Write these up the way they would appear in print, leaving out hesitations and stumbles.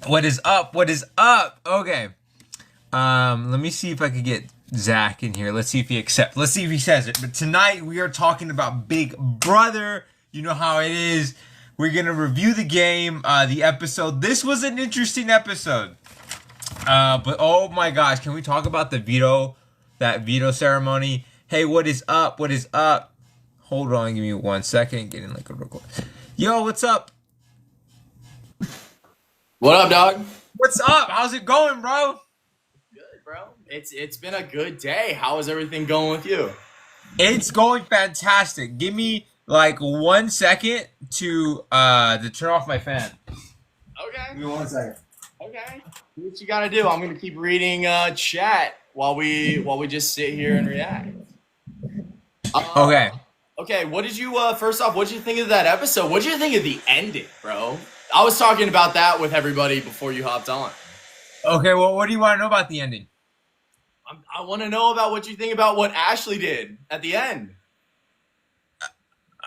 What is up? What is up? Okay. Let me see if I could get Zach in here. Let's see if he accepts. Let's see if he says it. But tonight we are talking about Big Brother. You know how it is. We're gonna review the game, the episode. This was an interesting episode. But oh my gosh, can we talk about that veto ceremony? Hey, what is up? What is up? Hold on, give me 1 second. Get in like a record. Yo, what's up? What up, dog? What's up? How's it going, bro? Good, bro. It's been a good day. How is everything going with you? It's going fantastic. Give me like 1 second to turn off my fan. Okay. Give me 1 second. Okay. Do what you gotta do. I'm gonna keep reading chat while we just sit here and react. Okay. Okay. What did you first off? What did you think of that episode? What did you think of the ending, bro? I was talking about that with everybody before you hopped on. Okay. Well, what do you want to know about the ending? I want to know about what you think about what Ashley did at the end.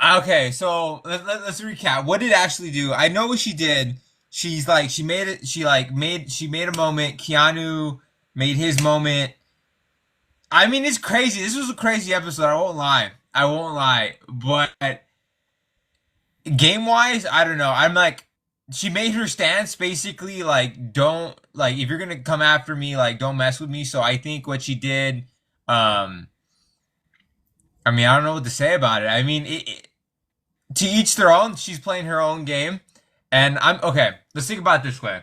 Okay. So let's recap. What did Ashley do? I know what she did. She made it. She made a moment. Keanu made his moment. I mean, it's crazy. This was a crazy episode. I won't lie. But game wise, I don't know. I'm like, she made her stance basically like, don't, like, if you're gonna come after me, like, don't mess with me. So I think what she did, I mean, I don't know what to say about it. I mean, to each their own. She's playing her own game, and I'm okay. Let's think about it this way.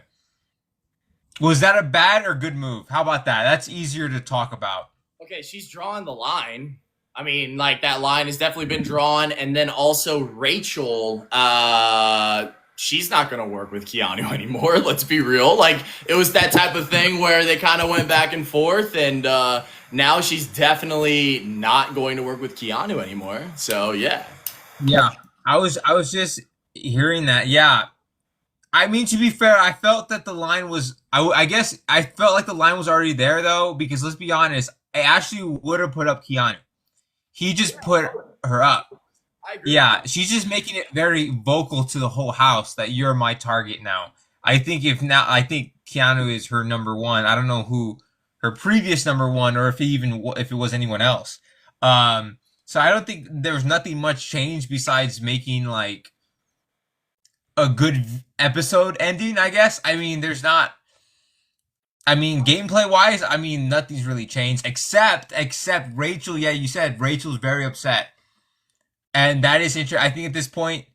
Was that a bad or good move? How about that? That's easier to talk about. Okay, she's drawing the line. I mean, like, that line has definitely been drawn. And then also Rachel, she's not going to work with Keanu anymore. Let's be real. Like, it was that type of thing where they kind of went back and forth. And now she's definitely not going to work with Keanu anymore. So, yeah. Yeah, I was just hearing that. Yeah. I mean, to be fair, I felt that the line was, I guess I felt like the line was already there, though, because let's be honest, I actually would have put up Keanu. He just put her up. I agree. Yeah, she's just making it very vocal to the whole house that you're my target now. I think Keanu is her number one. I don't know who her previous number one, or if it was anyone else. So I don't think there was nothing much change besides making like a good episode ending, I guess. I mean, there's not. I mean, gameplay wise, I mean, nothing's really changed except Rachel. Yeah, you said Rachel's very upset, and that is interesting. I think at this point,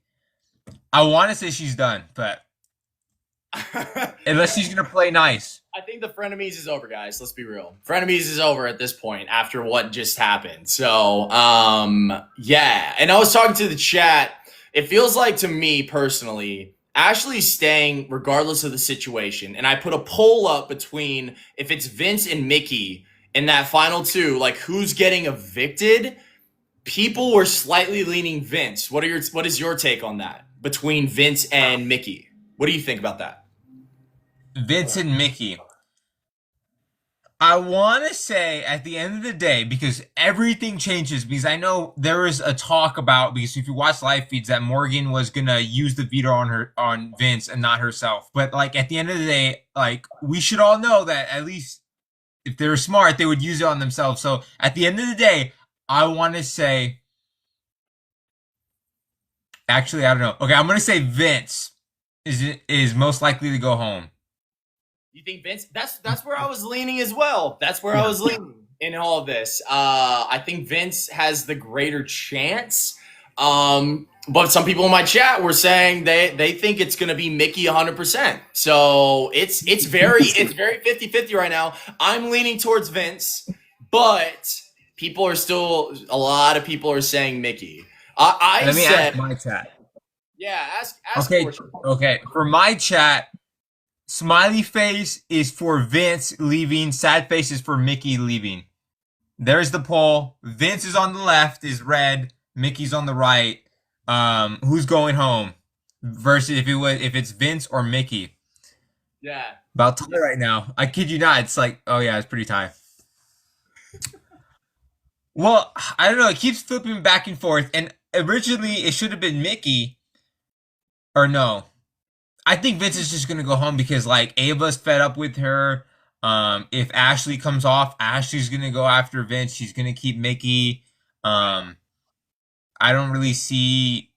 I want to say she's done, but unless she's gonna play nice. I think the frenemies is over, guys. Let's be real. Frenemies is over at this point after what just happened. So, yeah. And I was talking to the chat. It feels like, to me personally, Ashley's staying regardless of the situation. And I put a poll up between if it's Vince and Mickey in that final two, like, who's getting evicted. People were slightly leaning Vince. What is your take on that between Vince and Mickey? What do you think about that? Vince and Mickey. I want to say at the end of the day, because everything changes, because I know there is a talk about, because if you watch live feeds, that Morgan was gonna use the veto on Vince and not herself. But like at the end of the day, like we should all know that at least if they were smart, they would use it on themselves. So at the end of the day, I want to say, actually, I don't know. Okay, I'm gonna say Vince is most likely to go home. You think Vince? That's where I was leaning as well. That's where I was leaning in all of this. I think Vince has the greater chance. But some people in my chat were saying they think it's going to be Mickey 100%. So it's very 50-50 right now. I'm leaning towards Vince, but a lot of people are saying Mickey. Let me ask my chat. Yeah, ask. Okay. For my chat, smiley face is for Vince leaving. Sad face is for Mickey leaving. There's the poll. Vince is on the left, is red. Mickey's on the right. Who's going home? Versus if it's Vince or Mickey. Yeah. About tie right now. I kid you not. It's like, oh yeah, it's pretty tie. Well, I don't know. It keeps flipping back and forth. And originally, it should have been Mickey. Or no. I think Vince is just gonna go home because like Ava's fed up with her. If Ashley comes off, Ashley's gonna go after Vince. She's gonna keep Mickey. Um, I don't really see.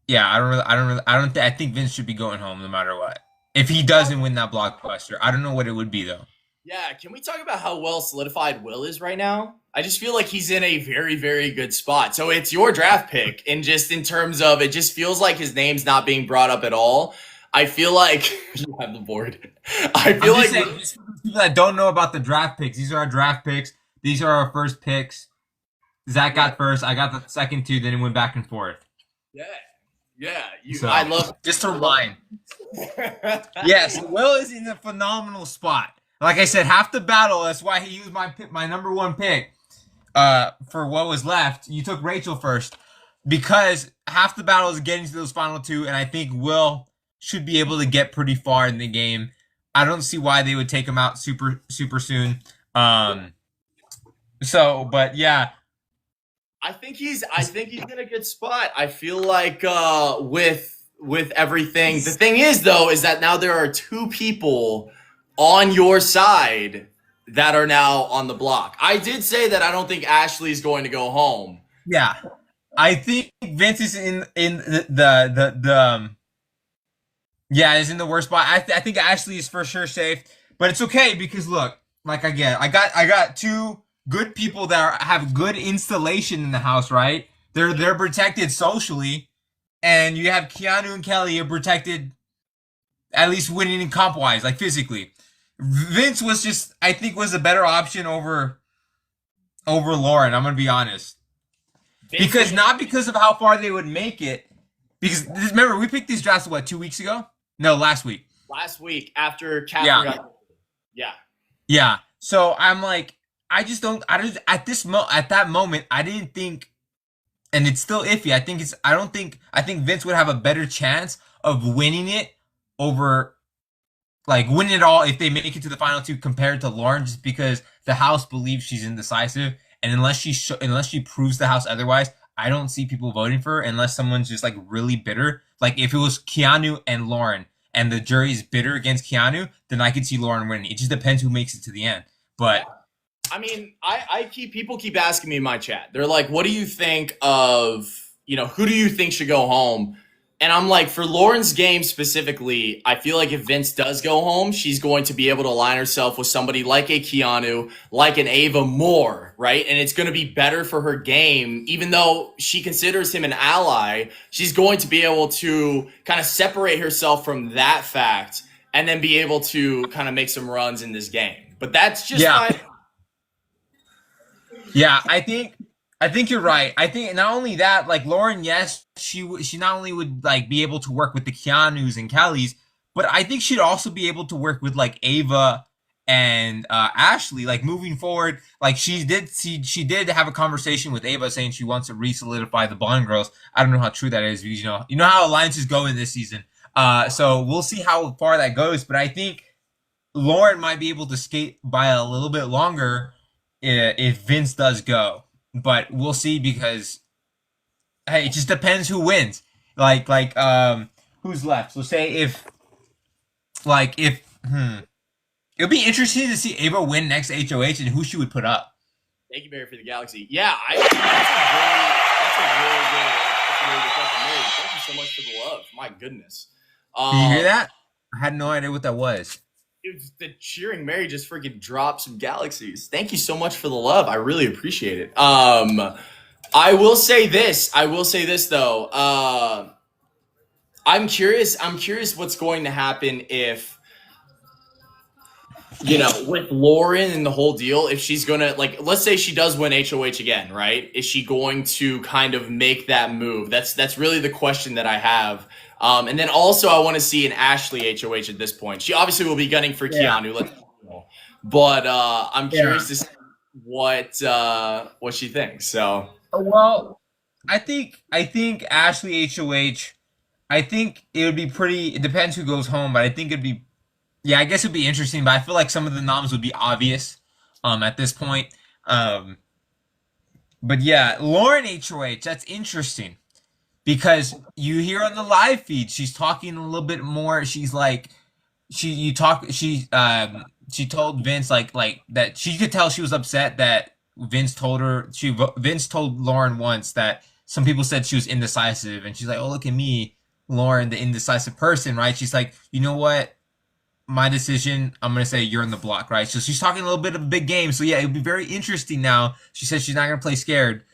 Yeah, I think Vince should be going home no matter what. If he doesn't win that blockbuster, I don't know what it would be though. Yeah, can we talk about how well solidified Will is right now? I just feel like he's in a very, very good spot. So it's your draft pick, and just in terms of it, just feels like his name's not being brought up at all. I feel like you have the board. I I'm feel just like saying, just for those people that don't know about the draft picks, these are our draft picks. These are our first picks. Zach yeah, got first. I got the second two. Then it went back and forth. yeah, yeah. So I love. just to I love remind. Yes, Will is in a phenomenal spot. Like I said, half the battle. That's why he used my number one pick. For what was left, you took Rachel first because half the battle is getting to those final two, and I think Will should be able to get pretty far in the game. I don't see why they would take him out super soon. Um, but yeah, I think he's in a good spot. I feel like with everything. The thing is though is that now there are two people on your side that are now on the block. I did say that I don't think Ashley's going to go home. yeah. I think Vince is in the yeah, is in the worst spot. I think Ashley is for sure safe, but it's okay because look, like I got two good people that have good installation in the house, right? They're protected socially, and you have Keanu and Kelly are protected at least winning in comp wise, like physically. Vince was just I think was a better option over Lauren. I'm gonna be honest because not because of how far they would make it. Because remember we picked these drafts what 2 weeks ago? No, last week. Last week after Catherine Yeah. got yeah. Yeah. So I'm like, I just at that moment, I didn't think, and it's still iffy. I think Vince would have a better chance of winning it over, like, winning it all if they make it to the final two compared to Lauren, just because the house believes she's indecisive. And unless she proves the house otherwise, I don't see people voting for her unless someone's just like really bitter. Like if it was Keanu and Lauren and the jury's bitter against Keanu, then I could see Lauren winning. It just depends who makes it to the end. But I mean, I keep people keep asking me in my chat. They're like, "What do you think of, who do you think should go home?" And I'm like, for Lauren's game specifically, I feel like if Vince does go home, she's going to be able to align herself with somebody like a Keanu, like an Ava more, right? And it's going to be better for her game, even though she considers him an ally. She's going to be able to kind of separate herself from that fact and then be able to kind of make some runs in this game. But that's just yeah, my yeah, I think you're right. I think not only that, like Lauren, yes, she not only would like be able to work with the Keanu's and Kellys, but I think she'd also be able to work with like Ava and Ashley. Like moving forward, like she did have a conversation with Ava saying she wants to re-solidify the Bond girls. I don't know how true that is because you know how alliances go in this season. So we'll see how far that goes. But I think Lauren might be able to skate by a little bit longer if Vince does go. But we'll see because hey, it just depends who wins. Who's left? So say if it'll be interesting to see Ava win next HOH and who she would put up. thank you, Barry, for the galaxy. Yeah, that's a really good question, Mary. Thank you so much for the love. My goodness. Did you hear that? I had no idea what that was. It was the cheering Mary just freaking dropped some galaxies. Thank you so much for the love. I really appreciate it. I will say this. Though. I'm curious what's going to happen if with Lauren and the whole deal, if she's gonna let's say she does win HOH again, right? Is she going to kind of make that move? That's really the question that I have. And then also I want to see an Ashley HOH at this point. She obviously will be gunning for Keanu, but I'm curious to see what she thinks. So Well, I think Ashley HOH. I think it would be pretty. It depends who goes home, but I think it'd be. Yeah, I guess it'd be interesting, but I feel like some of the noms would be obvious. At this point. But yeah, Lauren HOH. That's interesting because you hear on the live feed she's talking a little bit more. She's like, she told Vince like that she could tell she was upset that Vince told Lauren once that some people said she was indecisive, and she's like, oh, look at me, Lauren, the indecisive person, right? She's like, you know what, my decision, I'm gonna say you're in the block, right? So she's talking a little bit of a big game. So yeah, it'll be very interesting now. She says she's not gonna play scared.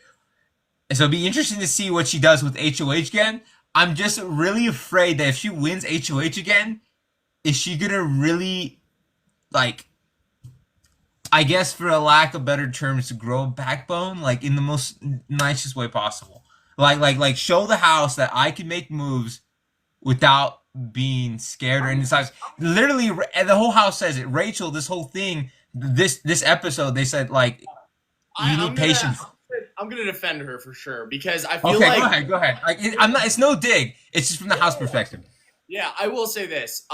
And so it'll be interesting to see what she does with HOH again. I'm just really afraid that if she wins HOH again, is she gonna really, like, I guess for a lack of better terms, to grow a backbone, like in the most nicest way possible. Like show the house that I can make moves without being scared or indecisive. Literally, the whole house says it. Rachel, this whole thing, this episode, they said like you need patience. I'm gonna defend her for sure because I feel Okay, like go ahead. Like, I'm not. It's no dig. It's just from the house perspective. yeah, I will say this.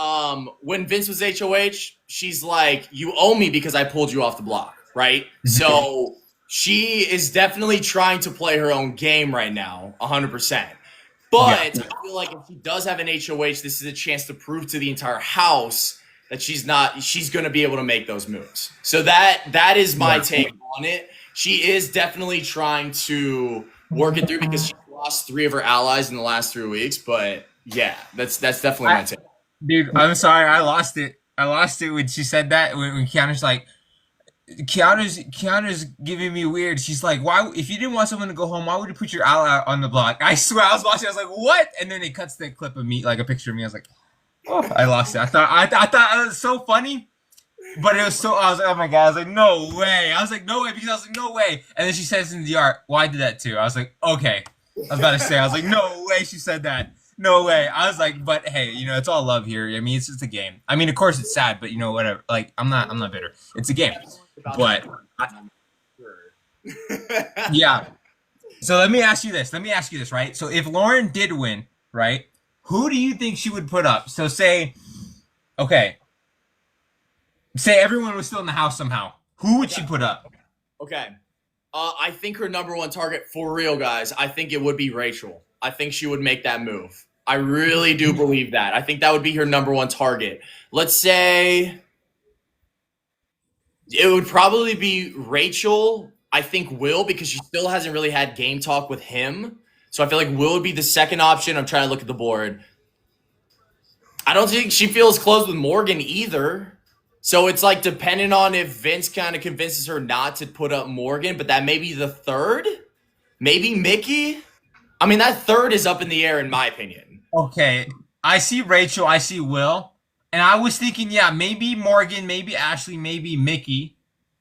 When Vince was HOH, she's like, you owe me because I pulled you off the block, right? So she is definitely trying to play her own game right now, 100%. But Yeah. I feel like if she does have an HOH, this is a chance to prove to the entire house that she's going to be able to make those moves. So that is my take on it. She is definitely trying to work it through because she lost 3 of her allies in the last 3 weeks. But yeah, that's definitely my take. Dude, I'm sorry, I lost it. I lost it when she said that. When Keanu's like, Keanu's giving me weird. She's like, why? If you didn't want someone to go home, why would you put your ally on the block? I swear, I was watching. I was like, what? And then it cuts the clip of me, like a picture of me. I was like, oh, I lost it. I thought it was so funny, but it was so. I was like, oh my god. I was like, no way. I was like, no way, because I was like, no way. And then she says in the art, well, I did that too. I was like, okay. I was about to say, I was like, no way. She said that. No way. I was like, but hey, it's all love here. I mean, it's just a game. I mean, of course it's sad, but whatever. Like, I'm not bitter. It's a game. But yeah. So let me ask you this. Right? So if Lauren did win, right? Who do you think she would put up? So say everyone was still in the house somehow. Who would she put up? Okay. I think her number 1 target for real, guys. I think it would be Rachel. I think she would make that move. I really do believe that. I think that would be her number 1 target. Let's say it would probably be Rachel. I think Will, because she still hasn't really had game talk with him. So I feel like Will would be the second option. I'm trying to look at the board. I don't think she feels close with Morgan either. So it's like depending on if Vince kind of convinces her not to put up Morgan, but that may be the third. Maybe Mickey. I mean, that third is up in the air in my opinion. Okay. I see Rachel. I see Will. And I was thinking, yeah, maybe Morgan, maybe Ashley, maybe Mickey.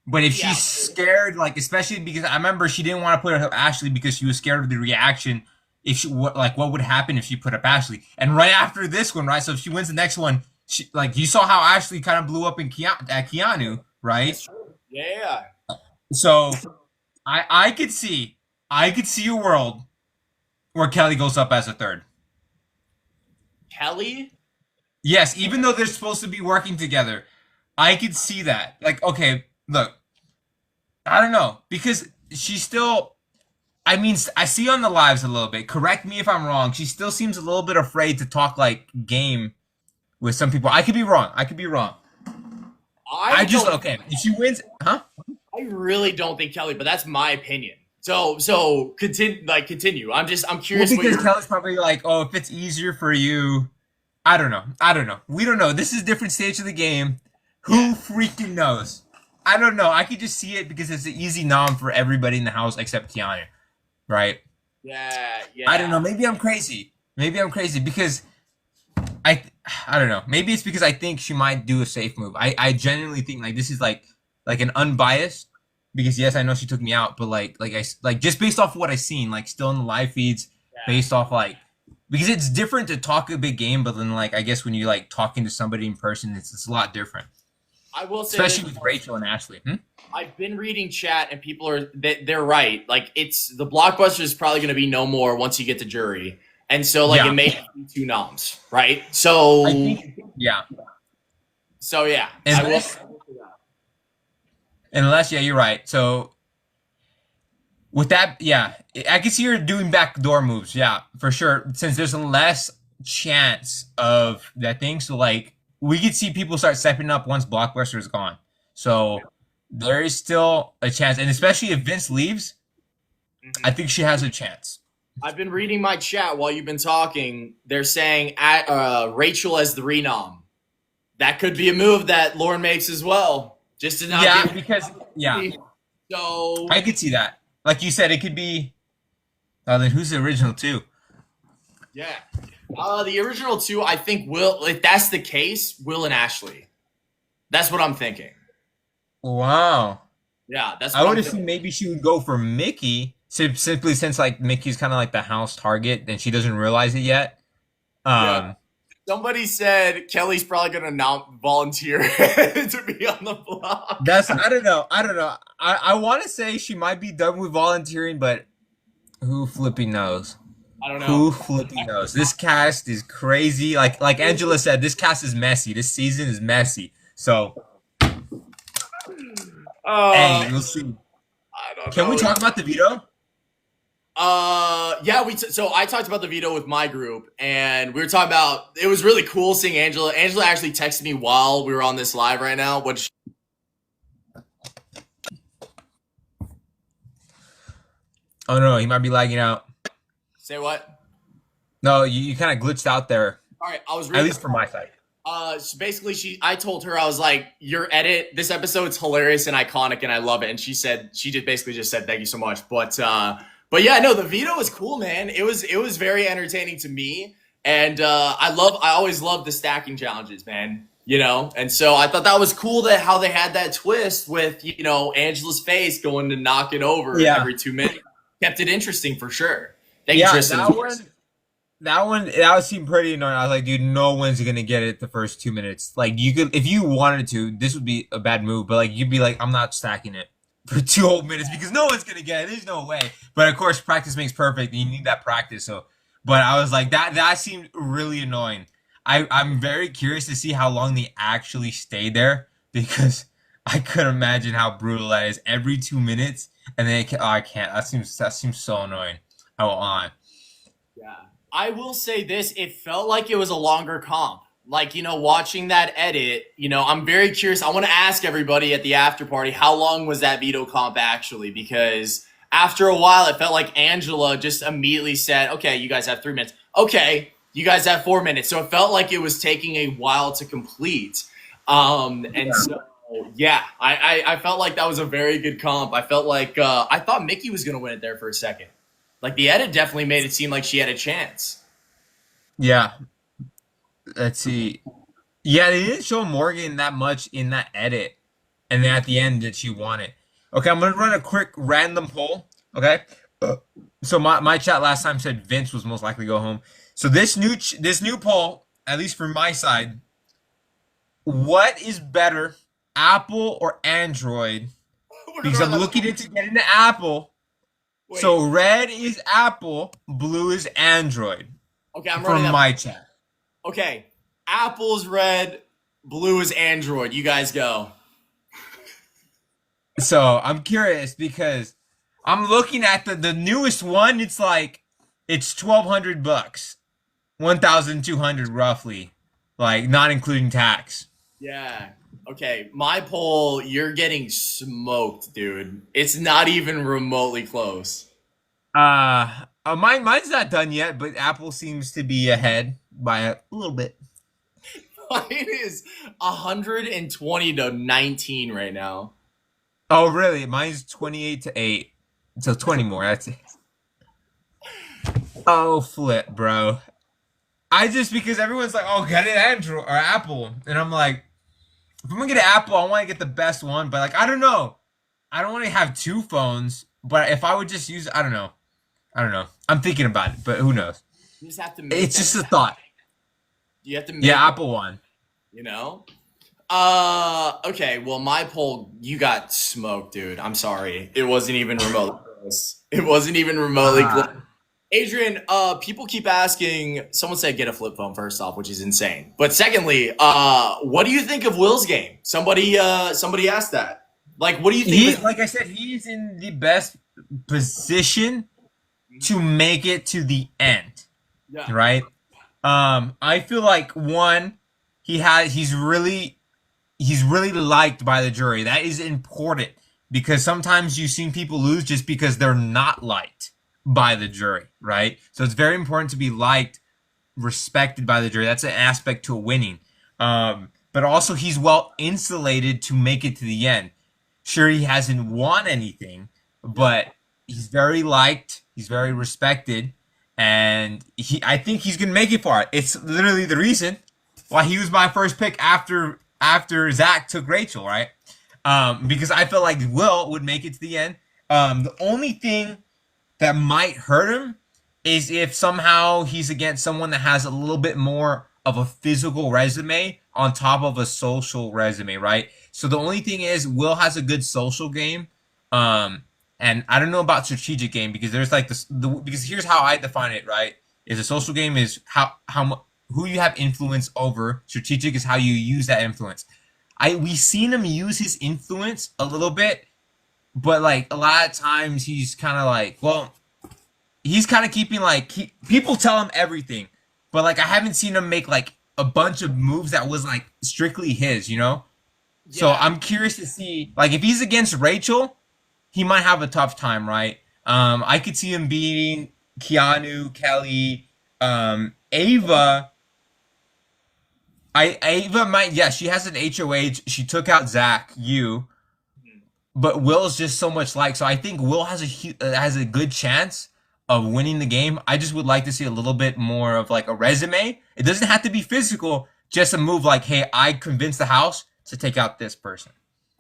But if she's scared, like, especially because I remember she didn't want to put up Ashley because she was scared of the reaction. If she, what would happen if she put up Ashley? And right after this one, right? So if she wins the next one, she, like, you saw how Ashley kind of blew up in Keanu, right? Yeah. So I could see a world where Kelly goes up as a third. Kelly? Yes, even though they're supposed to be working together, I could see that. Like, okay, look, I don't know, because she's still. I mean, I see on the lives a little bit. Correct me if I'm wrong. She still seems a little bit afraid to talk like game with some people. I could be wrong. I just okay. If she wins, huh? I really don't think Kelly, but that's my opinion. So continue. I'm curious. Well, because Kelly's probably like, oh, if it's easier for you, I don't know. We don't know. This is a different stage of the game. Who freaking knows? I don't know. I could just see it because it's an easy nom for everybody in the house except Keanu. Right? Yeah. I don't know. Maybe I'm crazy because I don't know. Maybe it's because I think she might do a safe move. I genuinely think like this is like an unbiased, because yes, I know she took me out, but like just based off of what I've seen, like still in the live feeds, based off like, because it's different to talk a big game, but then like I guess when you like talking to somebody in person, it's a lot different. I will say, especially with Rachel and Ashley. I've been reading chat and people they're right. Like it's the blockbuster is probably going to be no more once you get to jury, and so like it may be 2 noms, right? So yeah. So yeah, unless yeah, you're right. So With that, yeah, I can see her doing backdoor moves. Yeah, for sure. Since there's less chance of that thing, so like we could see people start stepping up once Blockbuster is gone. So there is still a chance, and especially if Vince leaves, I think she has a chance. I've been reading my chat while you've been talking. They're saying Rachel as the renom. That could be a move that Lauren makes as well, just to not. Yeah, because So I could see that. Like you said, it could be. Oh, then who's the original two? yeah, the original two, I think Will. If that's the case, Will and Ashley. That's what I'm thinking. Wow. Yeah, that's. I What would I'm assume thinking. maybe she would go for Mickey, simply since like Mickey's kind of like the house target, and she doesn't realize it yet. Yeah. Somebody said Kelly's probably gonna not volunteer to be on the block. That's I don't know. I don't know. I want to say she might be done with volunteering, but who flipping knows? I don't know. Who flipping knows? This cast is crazy. Like Angela said, this cast is messy. This season is messy. So hey, we'll see. I don't Can know. we talk about the veto? Yeah, so I talked about the veto with my group, and we were talking about. It was really cool seeing Angela. Angela actually texted me while we were on this live right now. Which Oh no, he might be lagging out. say what? No, you kind of glitched out there. All right, I was At reading. least from my side. So basically, I told her, I was like, your edit, this episode's hilarious and iconic, and I love it. And she said, she just basically just said, thank you so much. But yeah, no, the veto was cool, man. It was very entertaining to me, and I always love the stacking challenges, man. You know, and so I thought that was cool that how they had that twist with Angela's face going to knock it over every 2 minutes. Kept it interesting for sure. Thank you, Tristan. That one seemed pretty annoying. I was like, dude, no one's gonna get it the first 2 minutes. Like you could, if you wanted to, this would be a bad move. But like you'd be like, I'm not stacking it for 2 whole minutes because no one's gonna get it. There's no way. But of course, practice makes perfect, and you need that practice. So, but I was like, that seemed really annoying. I'm very curious to see how long they actually stay there because I could imagine how brutal that is. Every 2 minutes, and then I can't. That seems so annoying. I won't lie. Yeah. I will say this, it felt like it was a longer comp. Like, watching that edit, I'm very curious. I want to ask everybody at the after party, how long was that veto comp actually? Because after a while, it felt like Angela just immediately said, okay, you guys have 3 minutes. Okay, you guys have 4 minutes. So it felt like it was taking a while to complete. So, yeah, I felt like that was a very good comp. I felt like, I thought Mickey was going to win it there for a second. Like, the edit definitely made it seem like she had a chance. Yeah. Let's see. Yeah, they didn't show Morgan that much in that edit. And then at the end, did she want it? Okay, I'm going to run a quick random poll. Okay. So my chat last time said Vince was most likely to go home. So this new poll, at least from my side, what is better, Apple or Android? Because I'm looking into getting the Apple. Wait. So red is Apple, blue is Android. Okay, I'm running from my chat. Okay, Apple's red, blue is Android. You guys go. So I'm curious because I'm looking at the newest one. It's like it's $1,200, $1,200 roughly, like not including tax. Yeah. Okay, my poll, you're getting smoked, dude. It's not even remotely close. Mine's not done yet, but Apple seems to be ahead by a little bit. Mine is 120 to 19 right now. Oh, really? Mine's 28 to 8. So 20 more. That's it. Oh, flip, bro. Because everyone's like, oh, get it Android or Apple. And I'm like, if I'm gonna get an Apple, I want to get the best one. But like, I don't know. I don't want to have two phones. But if I would just use, I don't know. I'm thinking about it, but who knows? You just have to. It's just a thought. You have to. Apple one. Okay. Well, my poll, you got smoked, dude. I'm sorry. It wasn't even remotely close. Close. Adrian, people keep asking. Someone said get a flip phone first off, which is insane. But secondly, what do you think of Will's game? Somebody asked that. Like, what do you think? He, like I said, he's in the best position to make it to the end, Yeah. right? I feel like one, he's really liked by the jury. That is important because sometimes you've seen people lose just because they're not liked by the jury, right? So it's very important to be liked, respected by the jury. That's an aspect to winning. But also he's well insulated to make it to the end. Sure, he hasn't won anything, but he's very liked, he's very respected, and I think he's gonna make it far. It's literally the reason why he was my first pick after Zach took Rachel, right? Because I felt like Will would make it to the end. The only thing that might hurt him is if somehow he's against someone that has a little bit more of a physical resume on top of a social resume, right? So the only thing is Will has a good social game. And I don't know about strategic game because there's like this because here's how I define it, right? Is a social game is who you have influence over. Strategic is how you use that influence. We seen him use his influence a little bit, but like a lot of times he's kind of like, well, he's kind of keeping like people tell him everything, but like I haven't seen him make like a bunch of moves that was like strictly his, you know. So Yeah. I'm curious to see like if he's against Rachel, he might have a tough time, right? I could see him beating Keanu, Kelly, Ava. Ava might, yeah, she has an HOH. She took out Zach, but Will's just so much like. So I think Will has a good chance of winning the game. I just would like to see a little bit more of like a resume. It doesn't have to be physical, just a move like, hey, I convinced the house to take out this person.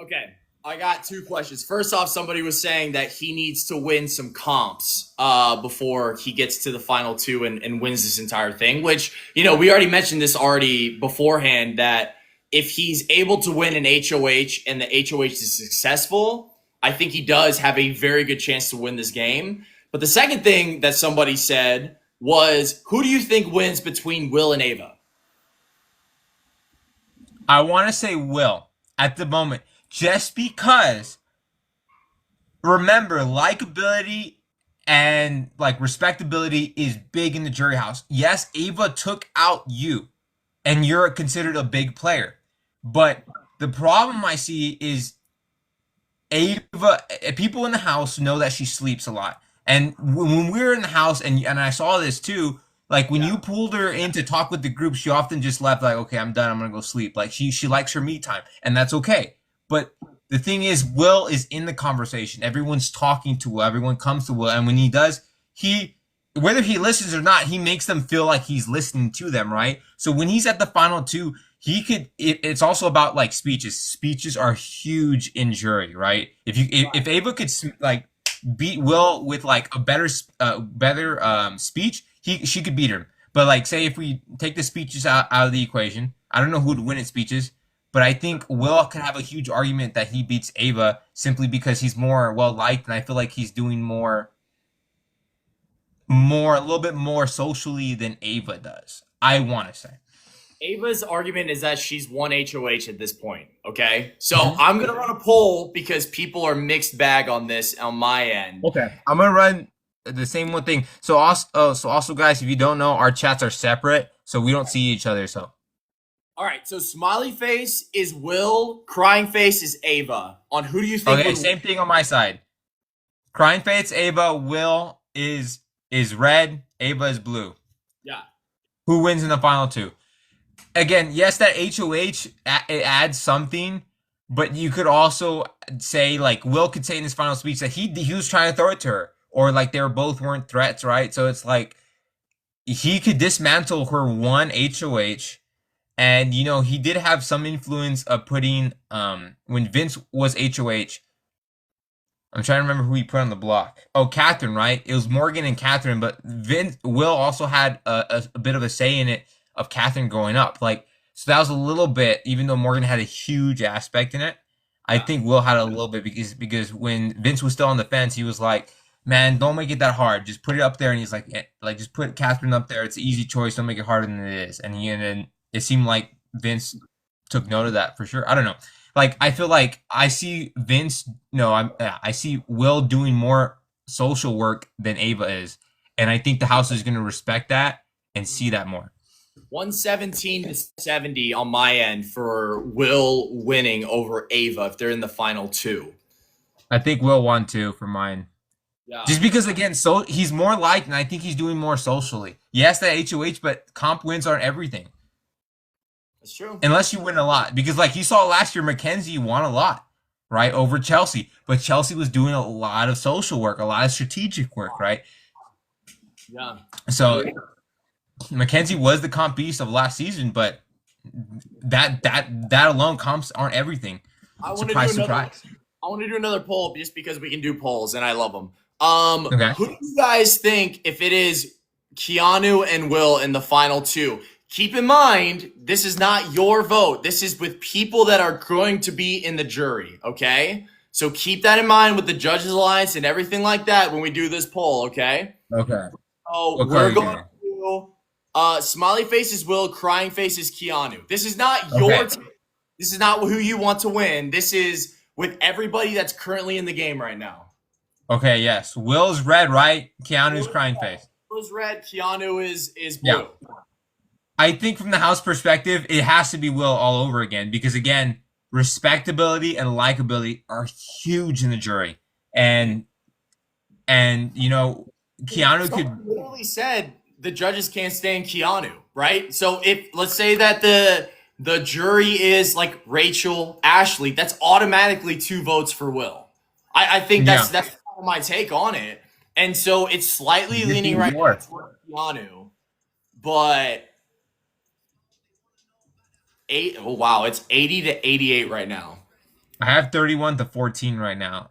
Okay. I got two questions. First off, somebody was saying that he needs to win some comps before he gets to the final two and wins this entire thing, which, you know, we already mentioned this already beforehand that if he's able to win an HOH and the HOH is successful, I think he does have a very good chance to win this game. But the second thing that somebody said was, who do you think wins between Will and Ava? I want to say Will at the moment, just because remember, likability and like respectability is big in the jury house. Yes, Ava took out you, and you're considered a big player. But the problem I see is Ava. People in the house know that she sleeps a lot, and when we were in the house, and I saw this too. Like when you pulled her in to talk with the group, she often just left like, okay, I'm done. I'm gonna go sleep. Like she likes her me time, and that's okay. But the thing is, Will is in the conversation. Everyone's talking to Will. Everyone comes to Will, and when he does, he whether he listens or not, he makes them feel like he's listening to them, right? So when he's at the final two, he could. It's also about like speeches. Speeches are huge in jury, right? If Ava could like beat Will with like a better speech, she could beat him. But like, say if we take the speeches out of the equation, I don't know who would win at speeches. But I think Will could have a huge argument that he beats Ava simply because he's more well liked, and I feel like he's doing a little bit more socially than Ava does. I want to say. Ava's argument is that she's won HOH at this point. Okay. So Mhm. I'm going to run a poll because people are mixed bag on this on my end. Okay, I'm gonna run the same one thing. So also, guys, if you don't know, our chats are separate, so we don't see each other. So All right. So smiley face is Will, crying face is Ava. On who do you think okay, would same thing on my side. Crying Fate's Ava. Will is red. Ava is blue. Yeah. Who wins in the final two? Again, yes, that HOH it adds something, but you could also say like Will could say in his final speech that he was trying to throw it to her, or like they were both weren't threats, right? So it's like he could dismantle her one HOH, and you know he did have some influence of putting when Vince was HOH. I'm trying to remember who he put on the block. Oh, Catherine, right? It was Morgan and Catherine, but Will also had a bit of a say in it of Catherine going up. Like, so that was a little bit, even though Morgan had a huge aspect in it. I think Will had a little bit because when Vince was still on the fence, he was like, "Man, don't make it that hard. Just put it up there." And he's like just put Catherine up there. It's an easy choice. Don't make it harder than it is. And then it seemed like Vince took note of that for sure. I don't know. Like I feel like I see Vince. No, I see Will doing more social work than Ava is, and I think the house is going to respect that and see that more. 117 to 70 on my end for Will winning over Ava if they're in the final two. I think Will won too for mine. Yeah. Just because again, so he's more liked, and I think he's doing more socially. Yes, that HOH, but comp wins aren't everything. That's true. Unless you win a lot, because like you saw last year, Mackenzie won a lot, right, over Chelsea, but Chelsea was doing a lot of social work, a lot of strategic work, right? Yeah. So Mackenzie was the comp beast of last season, but that alone, comps aren't everything. Surprise. I want to do another poll just because we can do polls and I love them. Okay. Who do you guys think if it is Keanu and Will in the final two? Keep in mind, this is not your vote. This is with people that are going to be in the jury, okay? So keep that in mind with the Judges Alliance and everything like that when we do this poll, okay? Okay. So we're going to do smiley face is Will, crying face is Keanu. This is not your team. This is not who you want to win. This is with everybody that's currently in the game right now. Okay, yes. Will's red, right? Keanu's crying face. Will's red, Keanu is blue. Yeah. I think from the house perspective, it has to be Will all over again because, again, respectability and likability are huge in the jury. And you know, Keanu could literally said the judges can't stand Keanu, right? So if let's say that the jury is like Rachel, Ashley, that's automatically 2 votes for Will. I think that's my take on it. And so it's slightly leaning right towards Keanu, but it's 80 to 88 right now. I have 31 to 14 right now.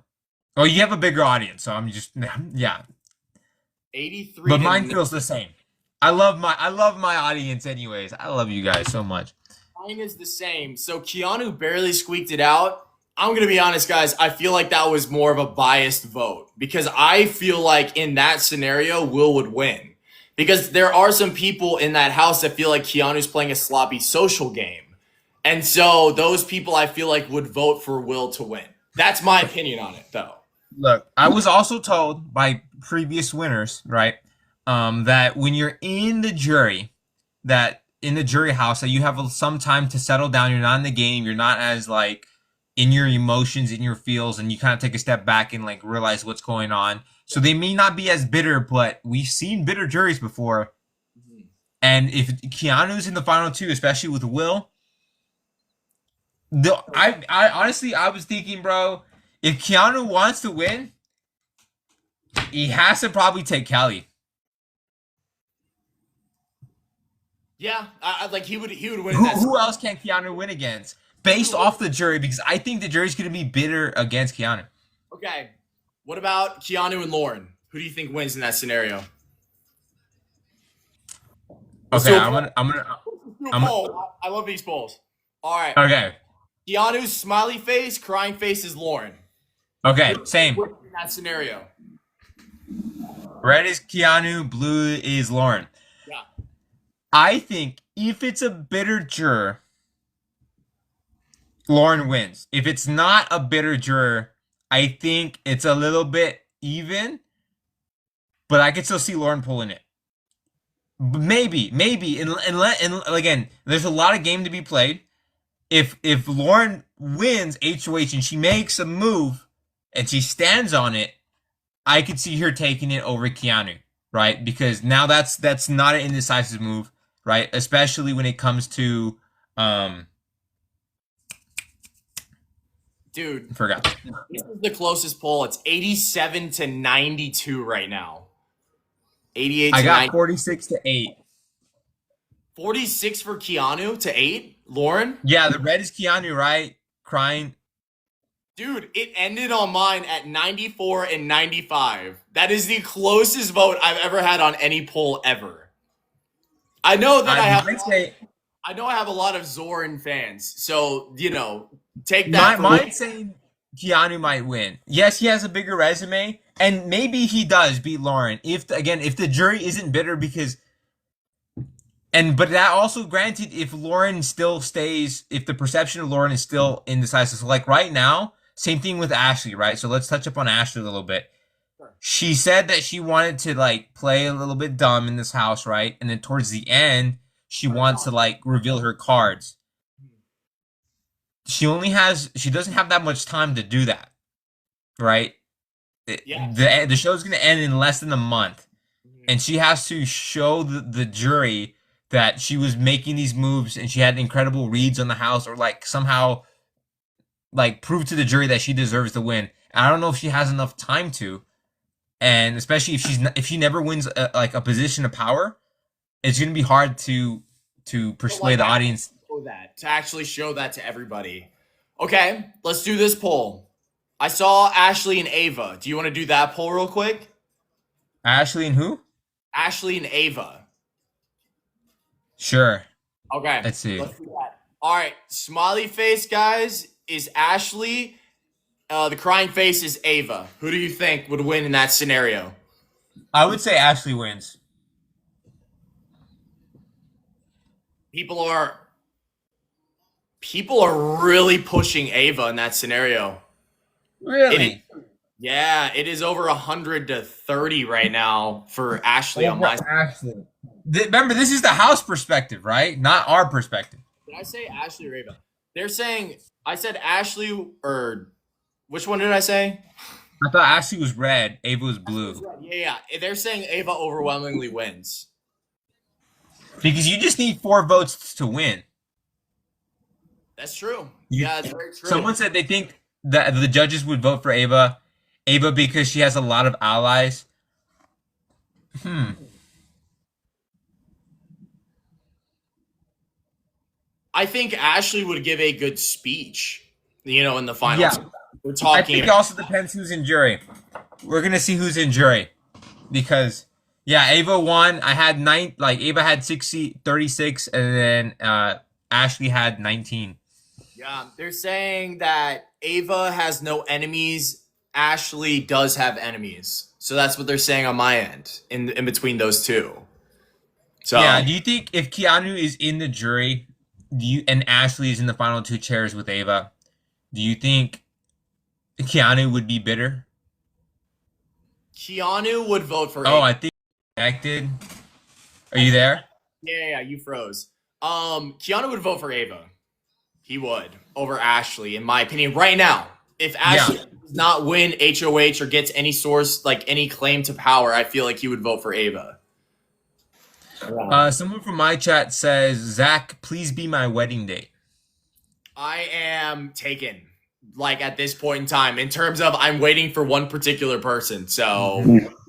Oh, you have a bigger audience, so I'm just 83. But mine feels the same. I love my audience anyways. I love you guys so much. Mine is the same. So Keanu barely squeaked it out. I'm going to be honest, guys. I feel like that was more of a biased vote because I feel like in that scenario, Will would win. Because there are some people in that house that feel like Keanu's playing a sloppy social game. And so those people I feel like would vote for Will to win. That's my opinion on it, though. Look, I was also told by previous winners, right, that when you're in the jury, that in the jury house, that you have some time to settle down. You're not in the game. You're not as like in your emotions, in your feels, and you kind of take a step back and like realize what's going on. So they may not be as bitter, but we've seen bitter juries before. And if Keanu's in the final two, especially with Will, I honestly, I was thinking, bro, if Keanu wants to win, he has to probably take Kelly. Yeah, like he would win. Who else can Keanu win against? Based off the jury, because I think the jury's going to be bitter against Keanu. Okay. What about Keanu and Lauren? Who do you think wins in that scenario? Okay, I'm gonna I love these polls. All right. Okay. Keanu's smiley face, crying face is Lauren. Okay, same. In that scenario. Red is Keanu, blue is Lauren. Yeah. I think if it's a bitter juror, Lauren wins. If it's not a bitter juror, I think it's a little bit even, but I could still see Lauren pulling it. Maybe, and again, there's a lot of game to be played. If Lauren wins HOH and she makes a move and she stands on it, I could see her taking it over Keanu, right? Because now that's not an indecisive move, right? Especially when it comes to Dude, forgot. This is the closest poll. It's 87 to 92 right now. 88 to 90. 46 to 8. 46 for Keanu to 8? Lauren? Yeah, the red is Keanu, right? Crying. Dude, it ended on mine at 94 and 95. That is the closest vote I've ever had on any poll ever. I know that I have a lot of Zoran fans. So, you know, take that. Mine's saying Keanu might win. Yes, he has a bigger resume, and maybe he does beat Lauren. If the jury isn't bitter, because but that also granted, if Lauren still stays, if the perception of Lauren is still indecisive. So like right now, same thing with Ashley, right? So let's touch up on Ashley a little bit. Sure. She said that she wanted to like play a little bit dumb in this house, right? And then towards the end, she wants to like reveal her cards. She doesn't have that much time to do that, right? Yeah. The show's gonna end in less than a month, and she has to show the jury that she was making these moves and she had incredible reads on the house, or like somehow like prove to the jury that she deserves to win. I don't know if she has enough time to, and especially if she never wins like a position of power, it's gonna be hard to persuade the audience. To actually show that to everybody. Okay, let's do this poll. I saw Ashley and Ava. Do you want to do that poll real quick? Ashley and who? Ashley and Ava. Sure. Okay. Let's see. Let's do that. All right. Smiley face, guys, is Ashley. The crying face is Ava. Who do you think would win in that scenario? I would say Ashley wins. People are really pushing Ava in that scenario. Really? It is over 100-30 right now for Ashley on my side. Ashley. Remember, this is the house perspective, right? Not our perspective. Did I say Ashley or Ava? They're saying I said Ashley, or which one did I say? I thought Ashley was red, Ava was blue. Yeah. They're saying Ava overwhelmingly wins. Because you just need 4 votes to win. That's true. Yeah, that's very true. Someone said they think that the judges would vote for Ava because she has a lot of allies. I think Ashley would give a good speech, in the finals. Yeah. We're talking. I think it also depends who's in jury. We're gonna see who's in jury, because Ava won. Ava had 36, and then Ashley had 19. Yeah, they're saying that Ava has no enemies. Ashley does have enemies. So that's what they're saying on my end, in between those two. So do you think if Keanu is in the jury, and Ashley is in the final 2 chairs with Ava, do you think Keanu would be bitter? Keanu would vote for Ava. Oh, I think connected. Are you there? Yeah, you froze. Keanu would vote for Ava. He would, over Ashley, in my opinion, right now. If Ashley does not win HOH or gets any source, like any claim to power, I feel like he would vote for Ava. Someone from my chat says, Zach, please be my wedding date. I am taken, at this point in time, in terms of I'm waiting for one particular person. So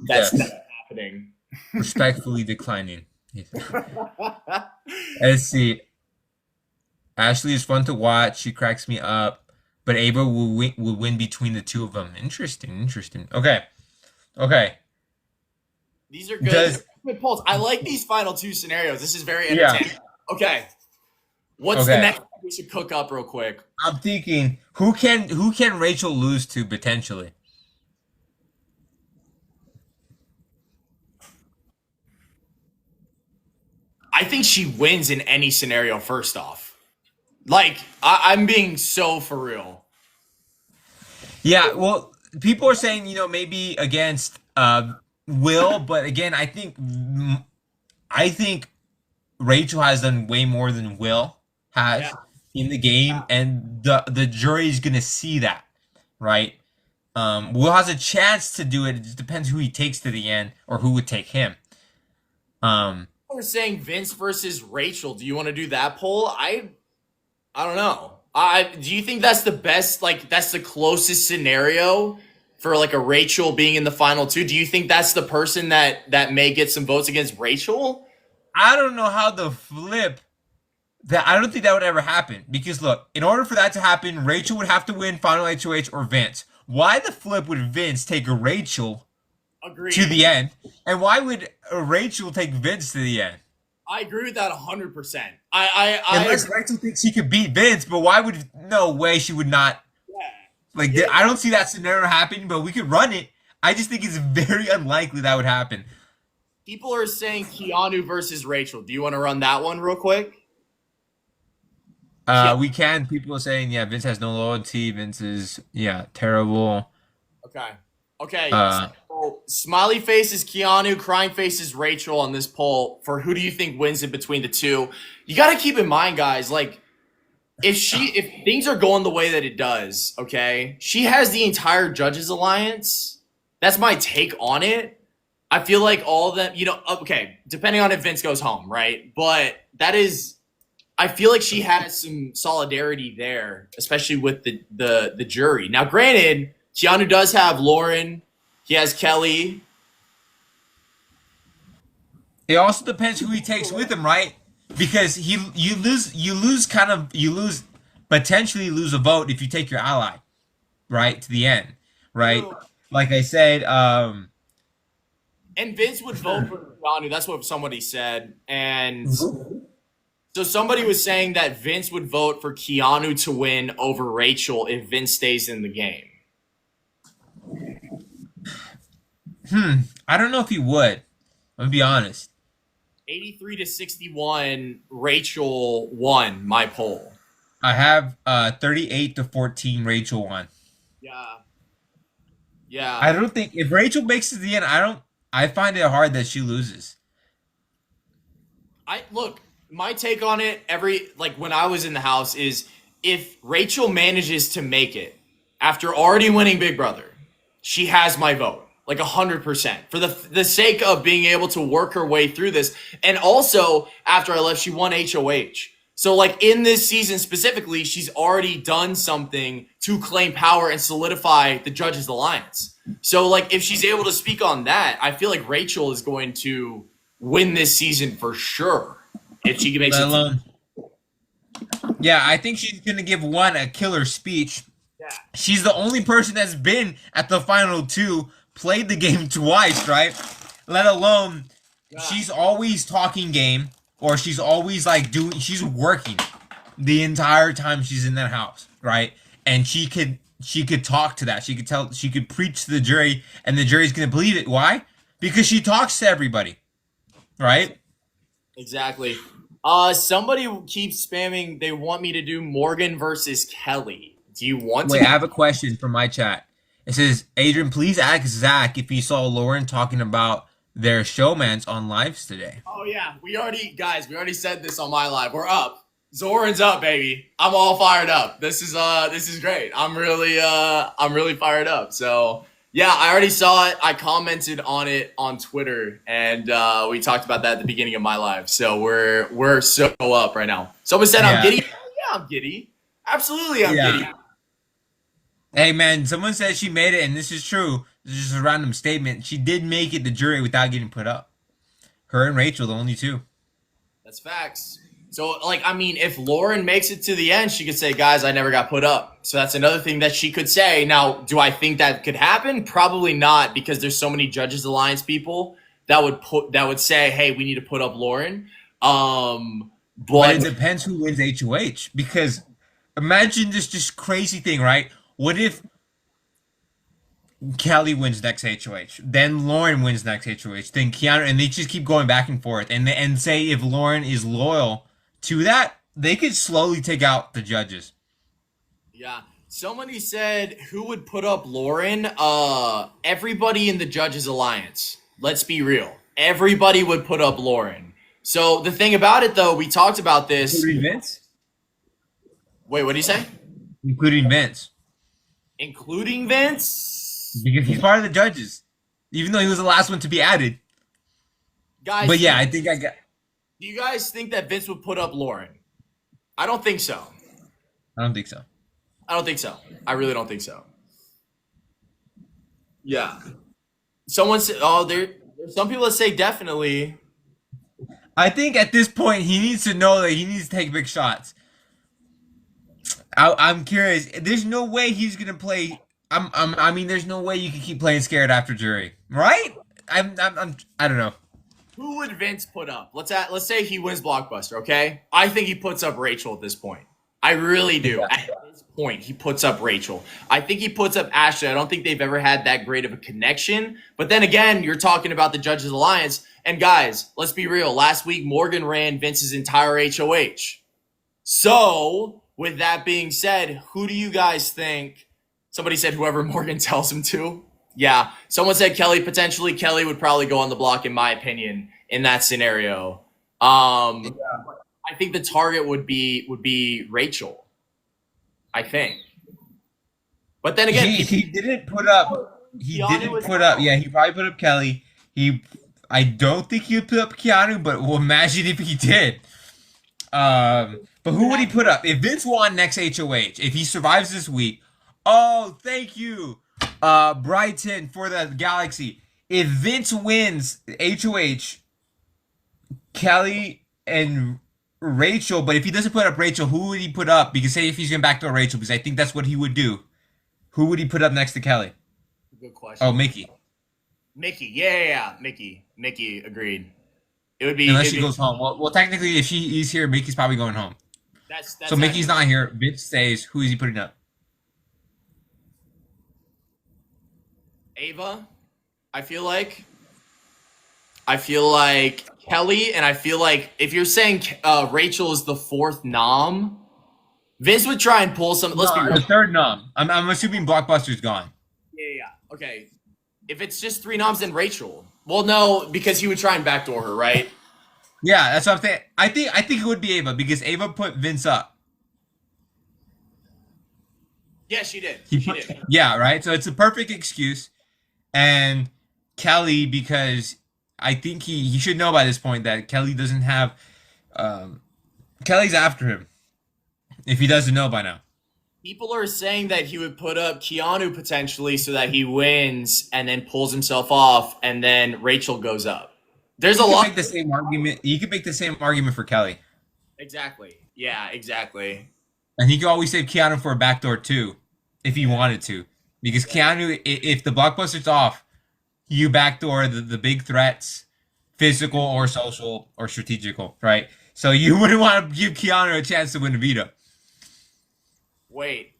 that's not happening. Respectfully declining. Let's see. Ashley is fun to watch. She cracks me up. But Ava will win between the two of them. Interesting. Okay. These are good. Good polls. I like these final 2 scenarios. This is very entertaining. Yeah. Okay. What's the next one we should cook up real quick? I'm thinking, who can Rachel lose to potentially? I think she wins in any scenario, first off. I'm being so for real. Yeah, well, people are saying, maybe against Will, but again, I think Rachel has done way more than Will has in the game, and the jury is gonna see that, right? Will has a chance to do it. It just depends who he takes to the end, or who would take him. We're saying Vince versus Rachel. Do you want to do that poll? I don't know. Do you think that's the best? That's the closest scenario for a Rachel being in the final 2? Do you think that's the person that may get some votes against Rachel? I don't know how the flip that. I don't think that would ever happen, because look, in order for that to happen, Rachel would have to win final HOH or Vince. Why the flip would Vince take Rachel to the end, and why would Rachel take Vince to the end? I agree with that 100%. Unless Rachel thinks she could beat Vince, but why would? No way, she would not. Yeah. I don't see that scenario happening, but we could run it. I just think it's very unlikely that would happen. People are saying Keanu versus Rachel. Do you want to run that one real quick? We can. People are saying, yeah, Vince has no loyalty. Vince is, yeah, terrible. Okay. Okay. Uh, So, smiley face is Keanu, crying face is Rachel on this poll. For who do you think wins in between the two? You got to keep in mind, guys, like if things are going the way that it does, okay, she has the entire Judges Alliance. That's my take on it. I feel like all of them, okay, depending on if Vince goes home, right? But that is, I feel like she has some solidarity there, especially with the jury. Now, granted, Keanu does have Lauren. He has Kelly. it also depends who he takes with him, right? Because you lose potentially lose a vote if you take your ally, right, to the end, right? Like I said, And Vince would vote for Keanu. That's what somebody said. And so somebody was saying that Vince would vote for Keanu to win over Rachel if Vince stays in the game. I don't know if he would. I'm gonna be honest. 83 to 61, Rachel won my poll. I have 38 to 14. Rachel won. Yeah. Yeah. I don't think if Rachel makes it to the end, I find it hard that she loses. I look, my take on it when I was in the house is if Rachel manages to make it after already winning Big Brother, she has my vote. Like 100% for the sake of being able to work her way through this. And also after I left, she won HOH. So like in this season specifically, she's already done something to claim power and solidify the Judges Alliance. So like if she's able to speak on that, I feel like Rachel is going to win this season for sure. If she makes Let it. alone, yeah, I think she's gonna give one a killer speech. Yeah. She's the only person that's been at the final two, played the game twice, right? Let alone, she's always talking game, or she's always like she's working the entire time she's in that house, right? And she could talk to that. She could preach to the jury, and the jury's gonna believe it. Why? Because she talks to everybody, right? Exactly. Somebody keeps spamming. They want me to do Morgan versus Kelly. Do you want to? Wait, I have a question from my chat. It says, Adrian, please ask Zach if he saw Lauren talking about their showmans on lives today. Oh yeah, we already said this on my live. We're up. Zoran's up, baby. I'm all fired up. This is great. I'm really fired up. So yeah, I already saw it. I commented on it on Twitter, and we talked about that at the beginning of my live. So we're so up right now. Someone said I'm giddy. Yeah, I'm giddy. Absolutely, I'm giddy. Hey man, someone said she made it, and this is true. This is just a random statement. She did make it the jury without getting put up. Her and Rachel, the only two. That's facts. So, like, I mean, if Lauren makes it to the end, she could say, guys, I never got put up. So that's another thing that she could say. Now, do I think that could happen? Probably not, because there's so many Judges Alliance people that would say, hey, we need to put up Lauren. But it depends who wins HOH. Because imagine this just crazy thing, right? What if Kelly wins next HOH, then Lauren wins next HOH, then Keanu, and they just keep going back and forth, and say if Lauren is loyal to that, they could slowly take out the judges. Yeah. Somebody said who would put up Lauren? Everybody in the Judges Alliance. Let's be real. Everybody would put up Lauren. So the thing about it, though, we talked about this. Including Vince? Wait, what do you say? Including Vince. Including Vince? Because he's part of the judges. Even though he was the last one to be added. Guys, but yeah, I think I got... Do you guys think that Vince would put up Lauren? I don't think so. I don't think so. I don't think so. I really don't think so. Yeah. Someone said, there's some people that say definitely. I think at this point, he needs to know that he needs to take big shots. I'm curious. There's no way he's gonna play. I mean, there's no way you can keep playing scared after jury, right? I don't know. Who would Vince put up? Let's say he wins Blockbuster. Okay, I think he puts up Rachel at this point. I really do. Yeah. At this point, he puts up Rachel. I think he puts up Ashley. I don't think they've ever had that great of a connection. But then again, you're talking about the Judges Alliance. And guys, let's be real. Last week, Morgan ran Vince's entire HOH. So, with that being said, who do you guys think? Somebody said whoever Morgan tells him to. Yeah. Someone said Kelly. Potentially, Kelly would probably go on the block, in my opinion, in that scenario. I think the target would be Rachel. I think. But then again, he didn't put up. He didn't put up. Yeah, he probably put up Kelly. I don't think he would put up Keanu, but well, imagine if he did. But who would he put up if Vince won next HOH? If he survives this week, oh, thank you, Brighton for the Galaxy. If Vince wins HOH, Kelly and Rachel, but if he doesn't put up Rachel, who would he put up? Because say if he's going to backdoor Rachel, because I think that's what he would do. Who would he put up next to Kelly? Good question. Oh, Mickey. Mickey, yeah. Mickey, agreed. It would be Unless she goes home. Well, technically, if she is here, Mickey's probably going home. That's so Mickey's not here. Vince stays. Who is he putting up? Ava. I feel like Kelly, and I feel like if you're saying Rachel is the fourth nom, Vince would try and pull some. Let's be real. The third nom. I'm assuming Blockbuster's gone. Yeah. Okay. If it's just three noms, then Rachel. Well, no, because he would try and backdoor her, right? Yeah, that's what I'm saying. I think it would be Ava because Ava put Vince up. Yeah, she did. Yeah, right. So it's a perfect excuse. And Kelly, because I think he should know by this point that Kelly doesn't have. Kelly's after him. If he doesn't know by now. People are saying that he would put up Keanu potentially so that he wins and then pulls himself off, and then Rachel goes up. There's a lot. Make the same argument. You could make the same argument for Kelly. Exactly. Yeah, exactly. And he could always save Keanu for a backdoor too, if he wanted to, because Keanu, if the Blockbuster's off, you backdoor the big threats, physical or social or strategical, right? So you wouldn't want to give Keanu a chance to win a veto. Wait,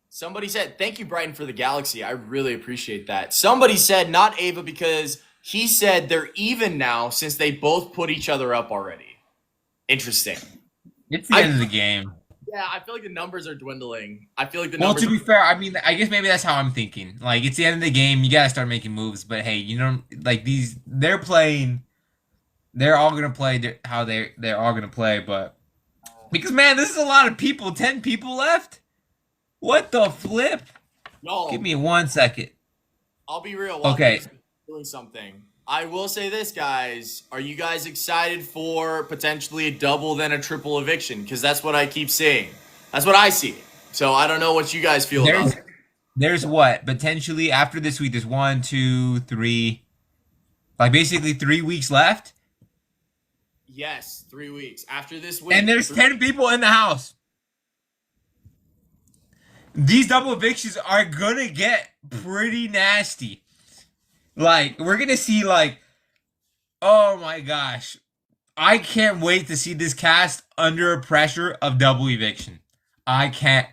somebody said, thank you, Brighton, for the Galaxy. I really appreciate that. Somebody said not Ava because he said they're even now since they both put each other up already. Interesting. It's the end of the game. Yeah, I feel like the numbers are dwindling. I feel like the Well, numbers. to be fair, I mean, I guess maybe that's how I'm thinking. Like, it's the end of the game. You gotta start making moves. But hey, you know, like they're playing. They're all gonna play how they're all gonna play. But because man, this is a lot of people. 10 people left. What the flip? No. Give me 1 second. I'll be real. Okay. Doing something. I will say this, guys. Are you guys excited for potentially a double then a triple eviction? Because that's what I keep seeing. That's what I see. So I don't know what you guys feel about it. There's what? Potentially after this week, there's 1, 2, 3. Like basically 3 weeks left. Yes, 3 weeks. After this week. And there's 10 people in the house. These double evictions are gonna get pretty nasty. Like, we're gonna see, like, oh my gosh. I can't wait to see this cast under pressure of double eviction. I can't.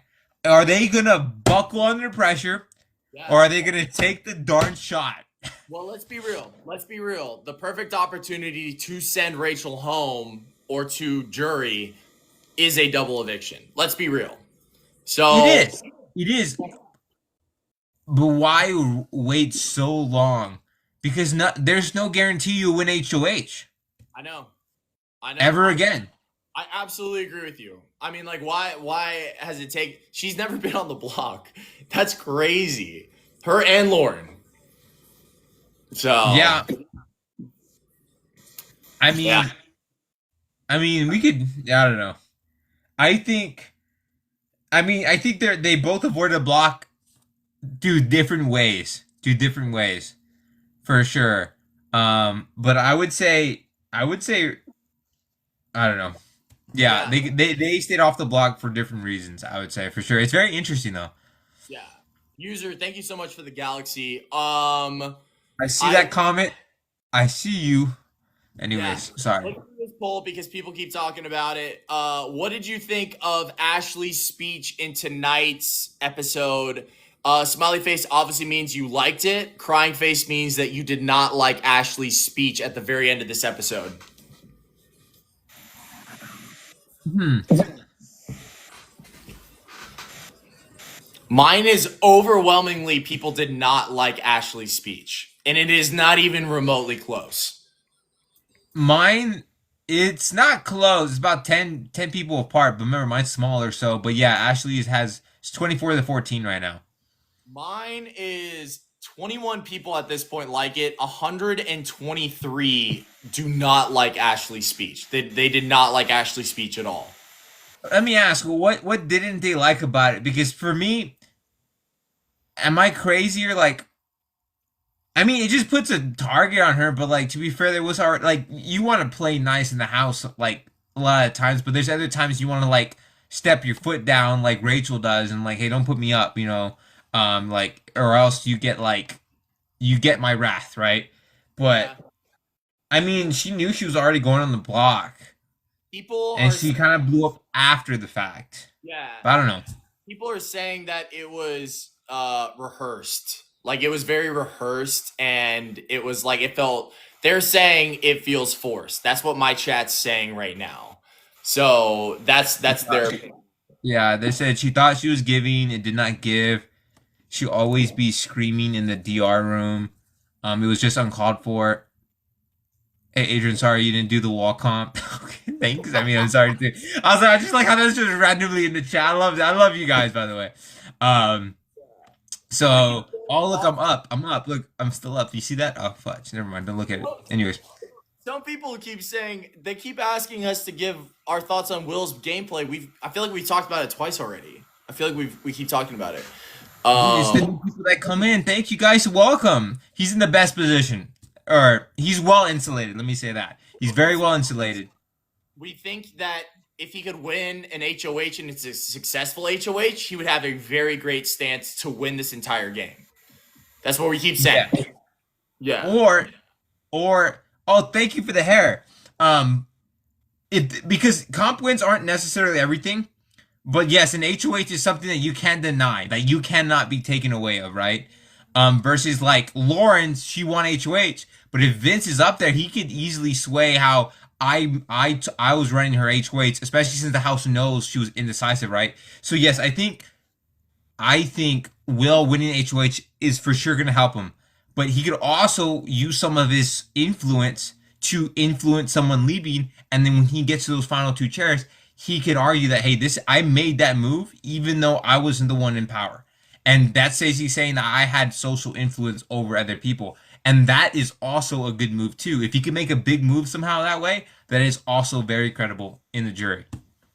Are they gonna buckle under pressure? Yeah. Or are they gonna take the darn shot? Well, let's be real. Let's be real. The perfect opportunity to send Rachel home or to jury is a double eviction. Let's be real. So it is. But why wait so long? Because there's no guarantee you win HOH. I know. Ever again. I absolutely agree with you. I mean, like, why has it taken? She's never been on the block. That's crazy. Her and Lauren. So yeah. I mean, we could. I don't know. I think they both avoided a block, different ways, for sure. But I would say, I don't know. Yeah. They stayed off the block for different reasons. I would say for sure. It's very interesting though. Yeah. User, thank you so much for the Galaxy. I see that comment. I see you. Anyways, sorry. this poll because people keep talking about it. What did you think of Ashley's speech in tonight's episode? Smiley face obviously means you liked it. Crying face means that you did not like Ashley's speech at the very end of this episode. Hmm. Mine is overwhelmingly people did not like Ashley's speech, and it is not even remotely close. Mine, it's not close. It's about 10 people apart. But remember, mine's smaller. So, but yeah, Ashley's has it's 24 to 14 right now. Mine is 21 people at this point like it. 123 do not like Ashley's speech. They did not like Ashley's speech at all. Let me ask, what didn't they like about it? Because for me, am I crazy or like? I mean, it just puts a target on her. But like, to be fair, there was hard. Like, you want to play nice in the house, like a lot of times. But there's other times you want to like step your foot down, like Rachel does, and like, hey, don't put me up, like, or else you get my wrath, right? But Yeah. I mean, she knew she was already going on the block, People and are she kind of blew up after the fact. yeah. But I don't know. People are saying that it was rehearsed. Like it was very rehearsed and it was like it felt they're saying it feels forced. That's what my chat's saying right now. So that's their Yeah, they said she thought she was giving, it did not give. She'll always be screaming in the DR room. It was just uncalled for. Hey, Adrian, sorry you didn't do the wall comp. Okay, thanks. I mean, I'm sorry too. I just like how that's just randomly in the chat. I love you guys, by the way. Um, so, oh look, I'm up. I'm up. Look, I'm still up. You see that? Oh fudge. Never mind. Don't look at it. Anyways, some people keep saying they keep asking us to give our thoughts on Will's gameplay. I feel like we talked about it twice already. I feel like we keep talking about it. it's the new people that come in. Thank you guys. Welcome. He's in the best position, or he's well insulated. Let me say that. He's very well insulated. We think that if he could win an HOH and it's a successful HOH, he would have a very great stance to win this entire game. That's what we keep saying. Yeah. Yeah. Or oh, thank you for the hair. Because comp wins aren't necessarily everything, but yes, an HOH is something that you can't deny, that you cannot be taken away of, right? Versus like Lauren's, she won HOH, but if Vince is up there, he could easily sway how I was running her HOH, especially since the house knows she was indecisive, right? So yes, I think Will winning HOH is for sure going to help him, but he could also use some of his influence to influence someone leaving, and then when he gets to those final two chairs, he could argue that, hey, this I made that move even though I wasn't the one in power, and that's basically saying that I had social influence over other people, and that is also a good move too. If he can make a big move somehow that way, that is also very credible in the jury,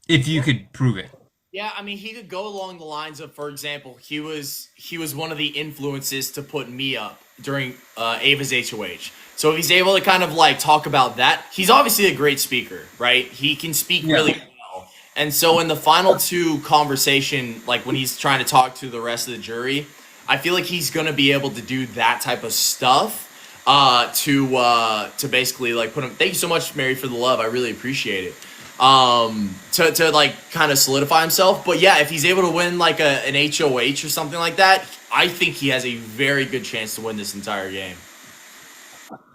if you could prove it. Yeah, I mean, he could go along the lines of, for example, he was one of the influences to put me up during Ava's HOH. So if he's able to kind of like talk about that, he's obviously a great speaker, right? He can speak really well. And so in the final two conversation, like when he's trying to talk to the rest of the jury, I feel like he's gonna be able to do that type of stuff to basically like put him. Thank you so much, Mary, for the love. I really appreciate it. To like kind of solidify himself. But yeah, if he's able to win like an HOH or something like that, I think he has a very good chance to win this entire game.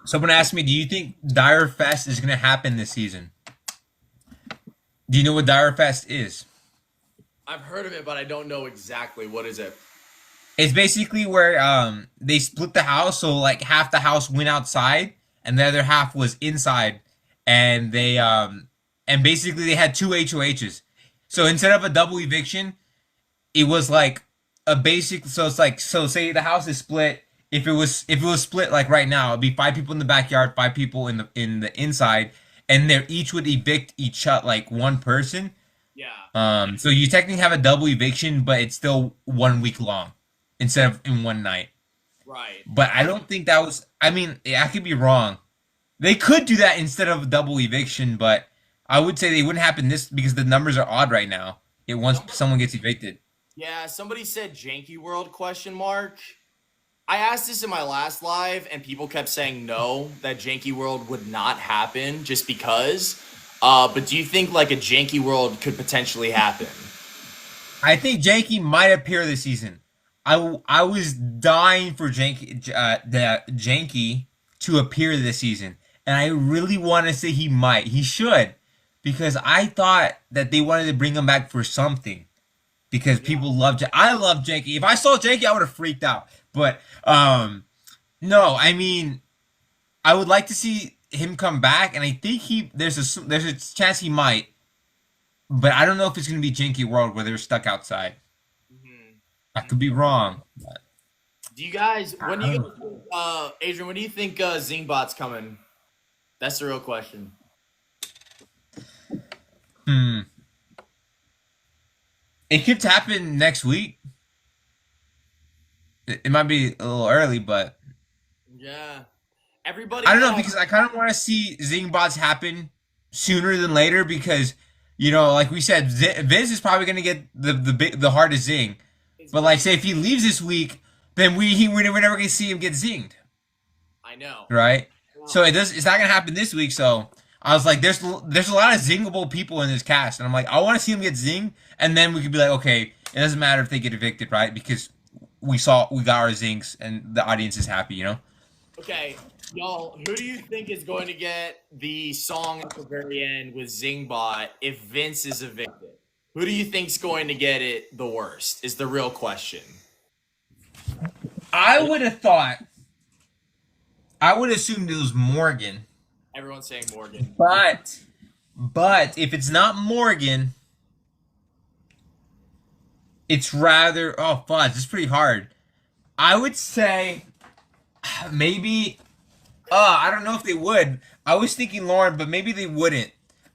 Someone asked me, do you think Dire Fest is going to happen this season? Do you know what Dire Fest is? I've heard of it, but I don't know exactly. What is it? It's basically where they split the house, so like half the house went outside and the other half was inside, and and basically they had two HOHs. So instead of a double eviction, it was like a basic. So it's like, so say the house is split. If it was split like right now, it'd be 5 people in the backyard, 5 people in the inside, and they each would evict each like one person. Yeah. So you technically have a double eviction, but it's still 1 week long instead of in one night. Right. But I don't think that was. I mean, I could be wrong. They could do that instead of a double eviction, but I would say they wouldn't happen this because the numbers are odd right now. Once someone gets evicted. Yeah. Somebody said "Janky World?" question mark. I asked this in my last live, and people kept saying no, that Janky World would not happen just because. But do you think like a Janky World could potentially happen? I think Janky might appear this season. I was dying for Janky to appear this season, and I really want to say he might. He should, because I thought that they wanted to bring him back for something. Because people love I love Janky. If I saw Janky, I would have freaked out. But no, I mean, I would like to see him come back, and I think there's a chance he might. But I don't know if it's going to be Janky World where they're stuck outside. Mhm. I could be wrong. Do you guys? When do you, Adrian? When do you think Zingbot's coming? That's the real question. Hmm. It could happen next week. It might be a little early, but Yeah, everybody. I don't know because I kind of want to see Zingbots happen sooner than later because like we said, Vince is probably going to get the hardest zing. But like, say if he leaves this week, then we're never going to see him get zinged, I know. right? So it's not going to happen this week. So I was like, there's a lot of zingable people in this cast, and I'm like, I want to see him get zinged, and then we could be like, okay, it doesn't matter if they get evicted, right? Because we got our zings, and the audience is happy, Okay, y'all, who do you think is going to get the song at the very end with Zingbot if Vince is evicted? Who do you think's going to get it the worst? Is the real question. I would have thought, I would assume it was Morgan, Everyone's saying Morgan. but if it's not Morgan, it's rather fudge. It's pretty hard. I would say maybe. I don't know if they would. I was thinking Lauren, but maybe they wouldn't.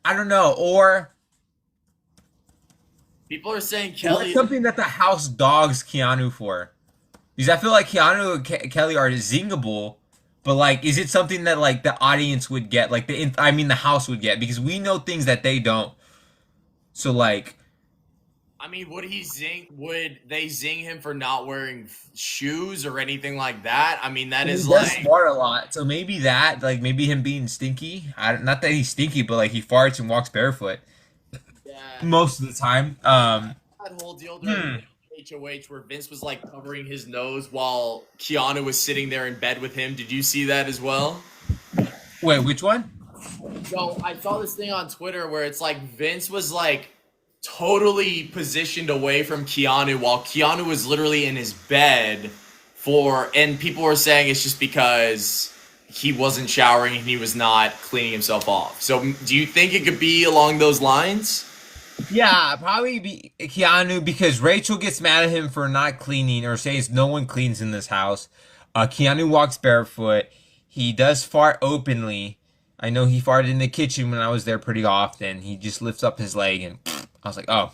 I don't know. Or People are saying what's Kelly. something that the house dogs Keanu for? Because I feel like Keanu and Kelly are zingable, but like, is it something that like the audience would get, like the house would get? Because we know things that they don't. So like, I mean, would he zing? Would they zing him for not wearing shoes or anything like that? I mean, that is he does like. fart a lot. So maybe that, like maybe him being stinky. Not that he's stinky, but like he farts and walks barefoot Yeah, most of the time. that whole deal during HOH where Vince was like covering his nose while Keanu was sitting there in bed with him. Did you see that as well? Wait, which one? So I saw this thing on Twitter where it's like Vince was like totally positioned away from Keanu while Keanu was literally in his bed and people were saying it's just because he wasn't showering and he was not cleaning himself off. So do you think it could be along those lines? Yeah, probably be Keanu because Rachel gets mad at him for not cleaning or says no one cleans in this house. Keanu walks barefoot. He does fart openly. I know he farted in the kitchen when I was there pretty often. He just lifts up his leg and I was like, oh.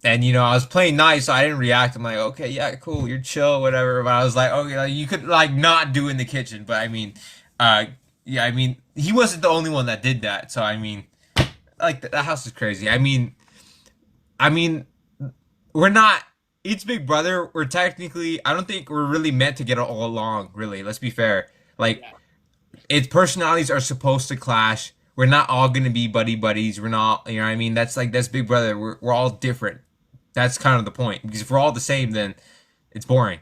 And I was playing nice, so I didn't react. I'm like, okay, yeah, cool, you're chill, whatever. But I was like, okay, like, you could like not do in the kitchen. But I mean, yeah, I mean, he wasn't the only one that did that. So I mean, like the house is crazy. I mean, we're not. It's Big Brother. We're technically. I don't think we're really meant to get all along. Really, let's be fair. Like, its personalities are supposed to clash. We're not all gonna be buddy buddies. We're not. You know what I mean? That's Big Brother. We're all different. That's kind of the point. Because if we're all the same, then it's boring.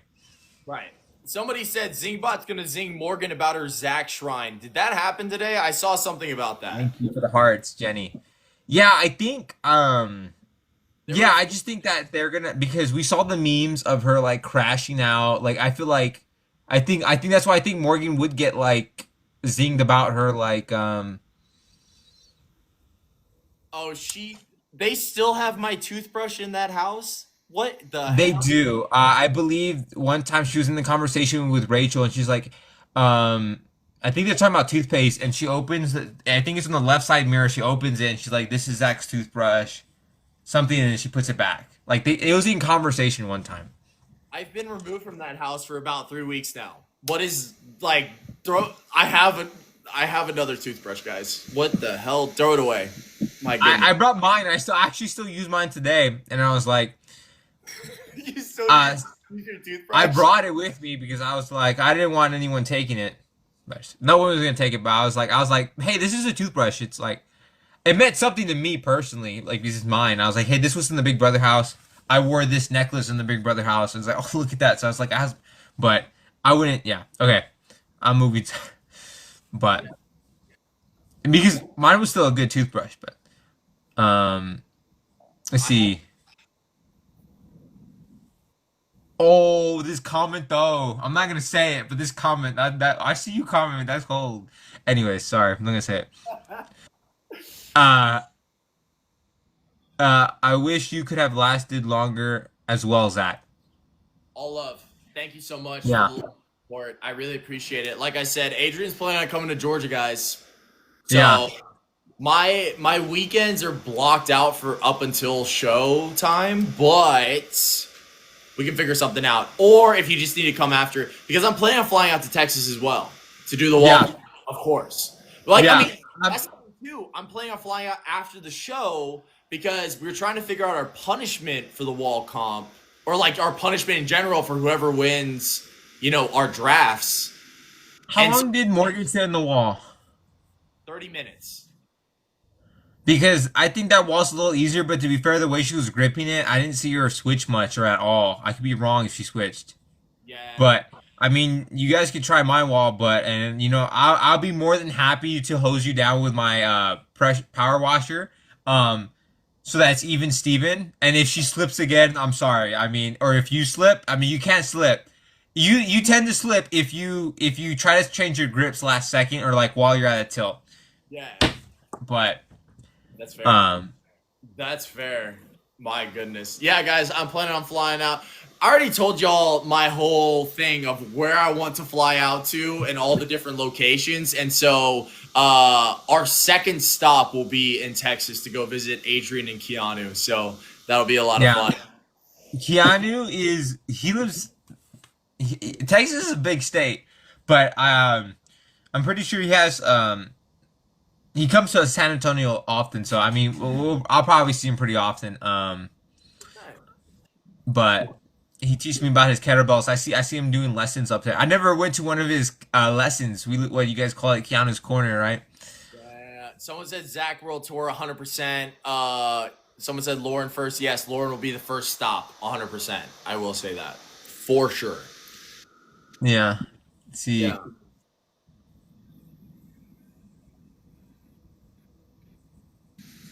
Right. Somebody said Zingbot's gonna zing Morgan about her Zach shrine. Did that happen today? I saw something about that. Thank you for the hearts, Jenny. Yeah, I think. Yeah, I just think that they're gonna because we saw the memes of her like crashing out. Like I feel like I think that's why I think Morgan would get like zinged about her like Oh, they still have my toothbrush in that house? What the they hell? do. I believe one time she was in the conversation with Rachel and she's like, I think they're talking about toothpaste and she opens I think it's on the left side mirror. She opens it and she's like, "This is Zach's toothbrush," something, and then she puts it back. Like it was in conversation one time. I've been removed from that house for about 3 weeks now. What is like I have another toothbrush, guys. What the hell? Throw it away. My goodness. I brought mine. I still use mine today, and I was like, You still uh, use Use your I toothbrush. brought it with me because I was like, I didn't want anyone taking it. No one was gonna take it, but I was like, hey, this is a toothbrush. It's like, it meant something to me personally. Like, this is mine. I was like, hey, this was in the Big Brother house. I wore this necklace in the Big Brother house. And it's like, oh, look at that. So I was like, but I wouldn't. Yeah, okay, I'm moving. But because mine was still a good toothbrush, but let's I have see. Oh, this comment though. I'm not gonna say it, but this comment that I see you comment. That's cold. Anyway, sorry, I'm not gonna say it. Uh, I wish you could have lasted longer as well, Zach. all love. Thank you so much for Yeah, the support. I really appreciate it. Like I said, Adrian's planning on coming to Georgia, guys. yeah, So my weekends are blocked out for up until show time, but we can figure something out. Or if you just need to come after, because I'm planning on flying out to Texas as well to do the yeah, walk, of course. Like, I yeah. mean, that's the thing too. I'm planning on flying out after the show because we were trying to figure out our punishment for the wall comp, or like our punishment in general for whoever wins, our drafts. How And so long did Morgan stay on the wall? 30 minutes. Because I think that wall's a little easier, but to be fair, the way she was gripping it, I didn't see her switch much or at all. I could be wrong if she switched. Yeah. But I mean, you guys could try my wall, but I'll be more than happy to hose you down with my power washer, so that's even Steven. And if she slips again, I'm sorry. I mean, or if you slip, I mean, you can't slip. You tend to slip if you try to change your grips last second or like while you're at a tilt. Yeah. But That's fair. um, That's fair. My goodness. Yeah, guys, I'm planning on flying out. I already told y'all my whole thing of where I want to fly out to and all the different locations. And so our second stop will be in Texas to go visit Adrian and Keanu. So that'll be a lot of yeah, fun. Keanu Texas is a big state, but I'm pretty sure he comes to San Antonio often, so I mean, I'll probably see him pretty often. But he teaches me about his kettlebells. I see him doing lessons up there. I never went to one of his lessons. What you guys call it, Keanu's Corner, right? Yeah. Someone said Zach World Tour 100%. Someone said Lauren first. Yes, Lauren will be the first stop 100%. I will say that for sure. Yeah. Let's see. Yeah.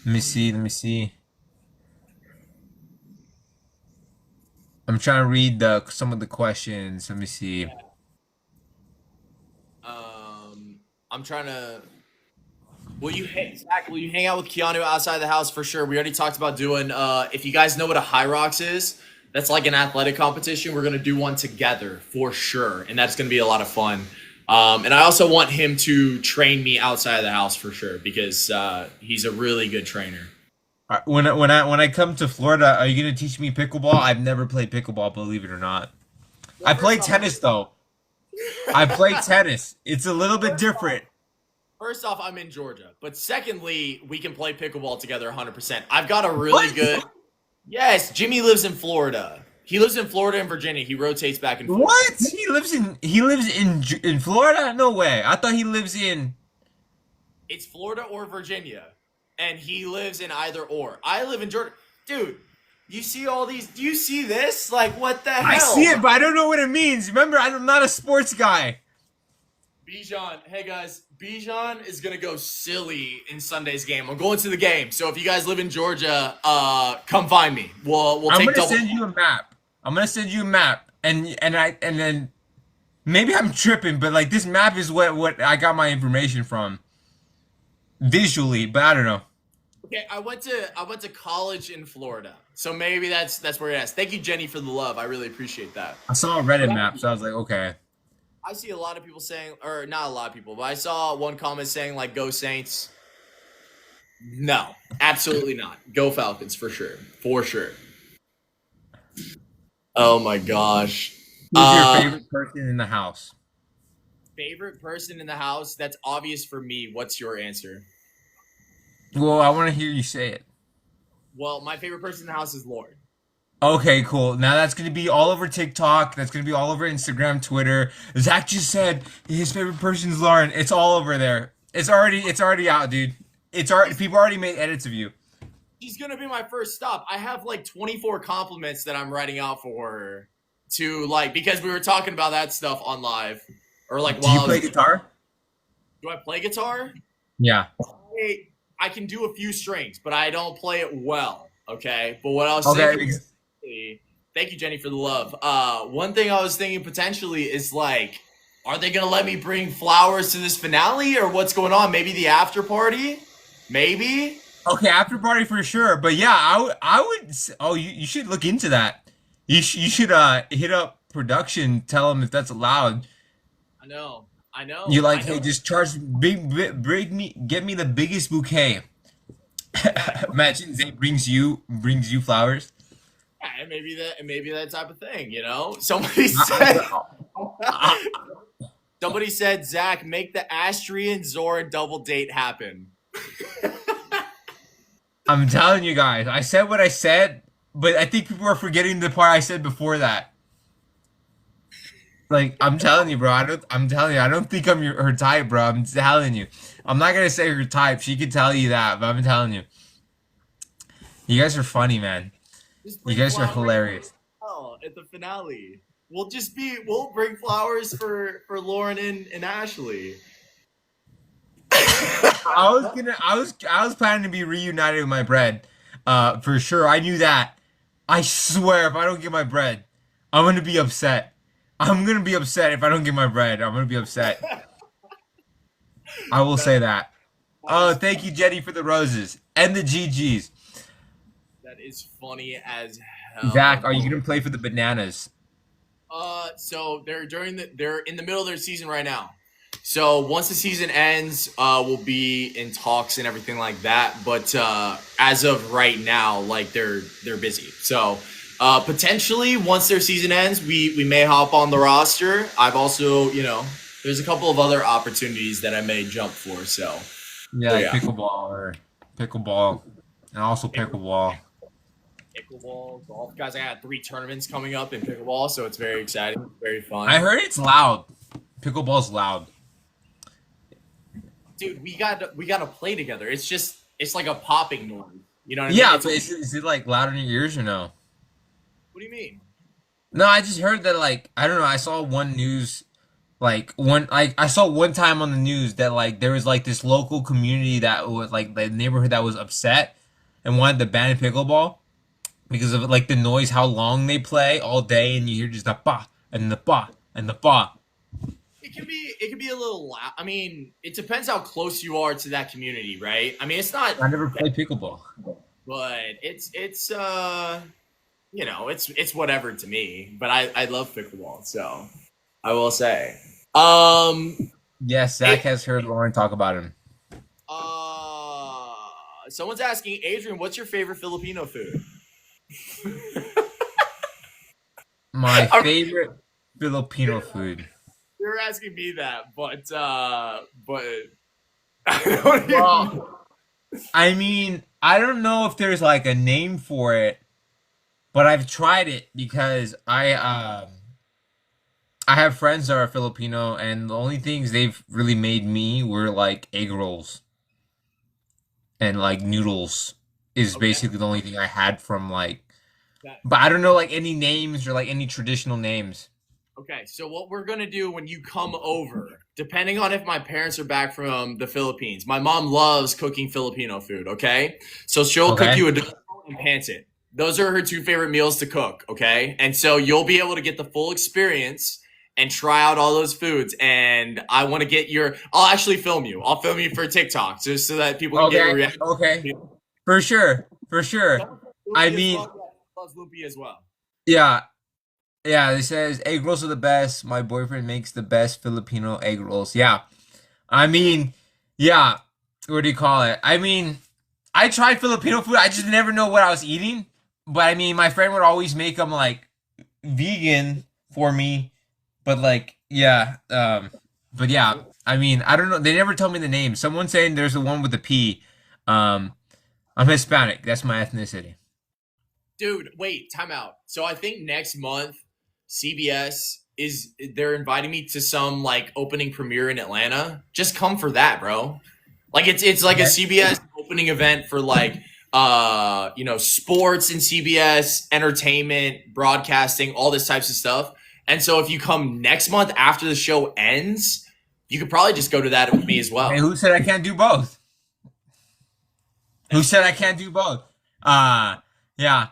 Let me see. Let me see. I'm trying to read some of the questions. Let me see. I'm trying to. Zach? Will you hang out with Keanu outside the house for sure? We already talked about doing. If you guys know what a High Rocks is, that's like an athletic competition. We're gonna do one together for sure, and that's gonna be a lot of fun. And I also want him to train me outside of the house for sure because he's a really good trainer. When I come to Florida, are you gonna teach me pickleball? I've never played pickleball, believe it or not. Well, I first play off, tennis though. I play tennis. It's a little bit different. first off, I'm in Georgia, but secondly, we can play pickleball together 100%. I've got a really What? good. Yes, Jimmy lives in Florida. He lives in Florida and Virginia. He rotates back and forth. What? He lives in Florida? No way. I thought he lives in. It's Florida or Virginia, and he lives in either or. I live in Georgia, dude. You see all these? Do you see this? Like, what the I hell? see it, but I don't know what it means. Remember, I'm not a sports guy. Bijan, hey guys, Bijan is gonna go silly in Sunday's game. I'm going to the game, so if you guys live in Georgia, come find me. We'll I'm take gonna double. send you a map. I'm gonna send you a map, and then maybe I'm tripping, but like this map is what I got my information from visually, but I don't know. Okay, I went to college in Florida, so maybe that's where it is. Thank you, Jenny, for the love. I really appreciate that. I saw a Reddit map, so I was like, okay. I see a lot of people saying, or not a lot of people, but I saw one comment saying like "Go Saints." No, absolutely not. Go Falcons for sure. Oh my gosh. Who's your favorite person in the house? Favorite person in the house? That's obvious for me. What's your answer? Well, I want to hear you say it. Well, my favorite person in the house is Lauren. Okay, cool. Now that's gonna be all over TikTok. That's gonna be all over Instagram, Twitter. Zach just said his favorite person is Lauren. It's all over there. It's already out, dude. It's already She's, people already made edits of you. she's gonna be my first stop. I have like 24 compliments that I'm writing out for her to like because we were talking about that stuff on live or like Do you while I play was. guitar? Do I play guitar? Yeah. I can do a few strings, but I don't play it well. Okay, but what I was Okay. thinking. Thank you, Jenny, for the love. One thing I was thinking potentially is like, are they gonna let me bring flowers to this finale, or what's going on? Maybe the after party, maybe. Okay, after party for sure. But yeah, Oh, you should look into that. You should hit up production, tell them if that's allowed. I know, I You know, like, I hey, know. just charge bring me, get me the biggest bouquet. Yeah, Imagine Zay brings you flowers. yeah, maybe that type of thing. You know, somebody said. I, I, Somebody said, Zach, make the Astrian Zora double date happen. I'm telling you guys, I said what I said, but I think people are forgetting the part I said before that. Like, I'm telling you, bro. I'm telling you, I don't think I'm her type, bro. I'm telling you. I'm not gonna say her type. She could tell you that, but I'm telling you. You guys are funny, man. Just You bring guys are flowers hilarious. at the finale. We'll bring flowers for Lauren and Ashley. I was planning to be reunited with my bread. For sure. I knew that. I swear, if I don't get my bread, I'm gonna be upset. I'm gonna be upset if I don't get my bread. I'm gonna be upset. I will That say that. that Oh, is thank you, Jetty, for the roses and the GGs. that is funny as hell. Zach, are you gonna play for the bananas? So they're in the middle of their season right now. So once the season ends, we'll be in talks and everything like that. But as of right now, like they're busy. So potentially once their season ends, we may hop on the roster. I've also there's a couple of other opportunities that I may jump for. Yeah, So like yeah, pickleball, and also pickleball. pickleball, golf, guys. I got 3 tournaments coming up in pickleball, so it's very exciting, very I fun. heard it's loud. Pickleball's loud. Dude, we got to play together. It's like a popping noise. You know what I mean? Yeah, It's but is it like loud in your ears or no? what do you mean? No, I just heard that like I don't know. I saw one news like one I saw one time on the news that like there was like this local community that was like the neighborhood that was upset and wanted to ban pickleball because of like the noise, how long they play all day, and you hear just the ba and the ba and the ba. It can be a little loud. I mean, it depends how close you are to that community, right? I mean, it's not, I never played pickleball. but it's whatever to me. But I love pickleball, so I will say. Um, Yes, Zach it, has heard Lauren talk about him. uh, someone's asking Adrian, what's your favorite Filipino food? My favorite Filipino food. You're asking me that, but I don't even know. Well, I mean, I don't know if there's like a name for it, but I've tried it because I have friends that are Filipino, and the only things they've really made me were like egg rolls and like noodles is Okay. basically the only thing I had from like. That, But I don't know like any names or like any traditional names. okay. So what we're gonna do when you come over, depending on if my parents are back from the Philippines, my mom loves cooking Filipino food. Okay, so she'll cook Okay. you a adobo and pancit. Those are her 2 favorite meals to cook. Okay, and so you'll be able to get the full experience and try out all those foods. And I want to get your. I'll actually film you. I'll film you for TikTok just so that people can get your Okay. reaction. Okay. For sure. For sure. I Lumpy as mean, well. Loves Lumpy as well. yeah. Yeah, it says egg rolls are the best. My boyfriend makes the best Filipino egg rolls. Yeah. I mean, yeah. What do you call it? I mean, I tried Filipino food. I just never know what I was eating. But I mean, my friend would always make them like vegan for me. But like, yeah. But yeah. I mean, I don't know. They never told me the name. Someone's saying there's the one with the P. Um, I'm Hispanic. That's my ethnicity. Dude, wait, time out. So I think next month, CBS they're inviting me to some like opening premiere in Atlanta. Just come for that, bro. Like it's like a CBS opening event for like sports and CBS, entertainment, broadcasting, all this types of stuff. And so if you come next month after the show ends, you could probably just go to that with me as well. Hey, who said I can't do both? Who said I can't do both? Yeah.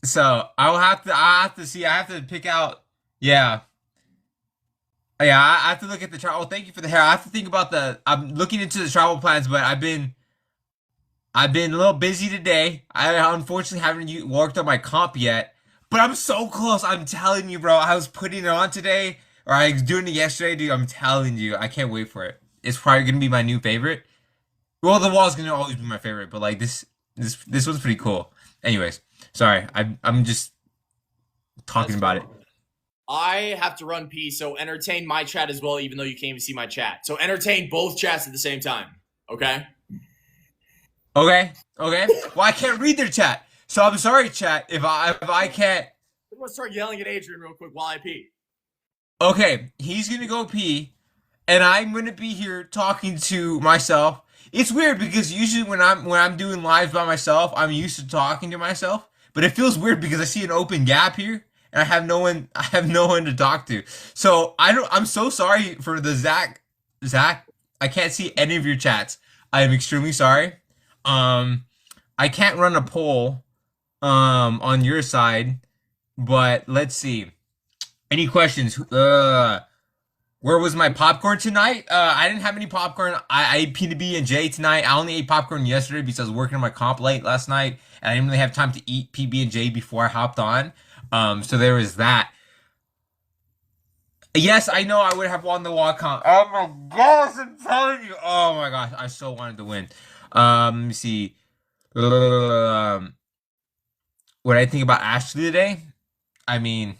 So I have to see. I have to pick out. Yeah. Yeah, I have to look at the travel. Oh, thank you for the hair. I have to think about I'm looking into the travel plans, but I've been a little busy today. I unfortunately haven't worked on my comp yet, but I'm so close. I'm telling you, bro. I was putting it on today, or I was doing it yesterday, dude. I'm telling you, I can't wait for it. It's probably gonna be my new favorite. Well, the wall's gonna always be my favorite, but like this one's pretty cool. Anyways, sorry, I'm just talking about it. I have to run pee, so entertain my chat as well, even though you can't even see my chat. So entertain both chats at the same time, okay? Okay. Well, I can't read their chat, so I'm sorry, chat. If I can't. I'm gonna start yelling at Adrian real quick while I pee. Okay, he's gonna go pee, and I'm gonna be here talking to myself. It's weird because usually when I'm doing live by myself, I'm used to talking to myself. But it feels weird because I see an open gap here, and I have no one to talk to. So I'm so sorry for the Zach. I can't see any of your chats. I am extremely sorry. I can't run a poll on your side, but let's see. Any questions? Where was my popcorn tonight? I didn't have any popcorn. I ate PB&J tonight. I only ate popcorn yesterday because I was working on my comp late last night, and I didn't really have time to eat PB&J before I hopped on. So there was that. Yes, I know I would have won the walk comp. Oh my gosh, I'm telling you. Oh my gosh, I so wanted to win. Let me see. What I think about Ashley today? I mean,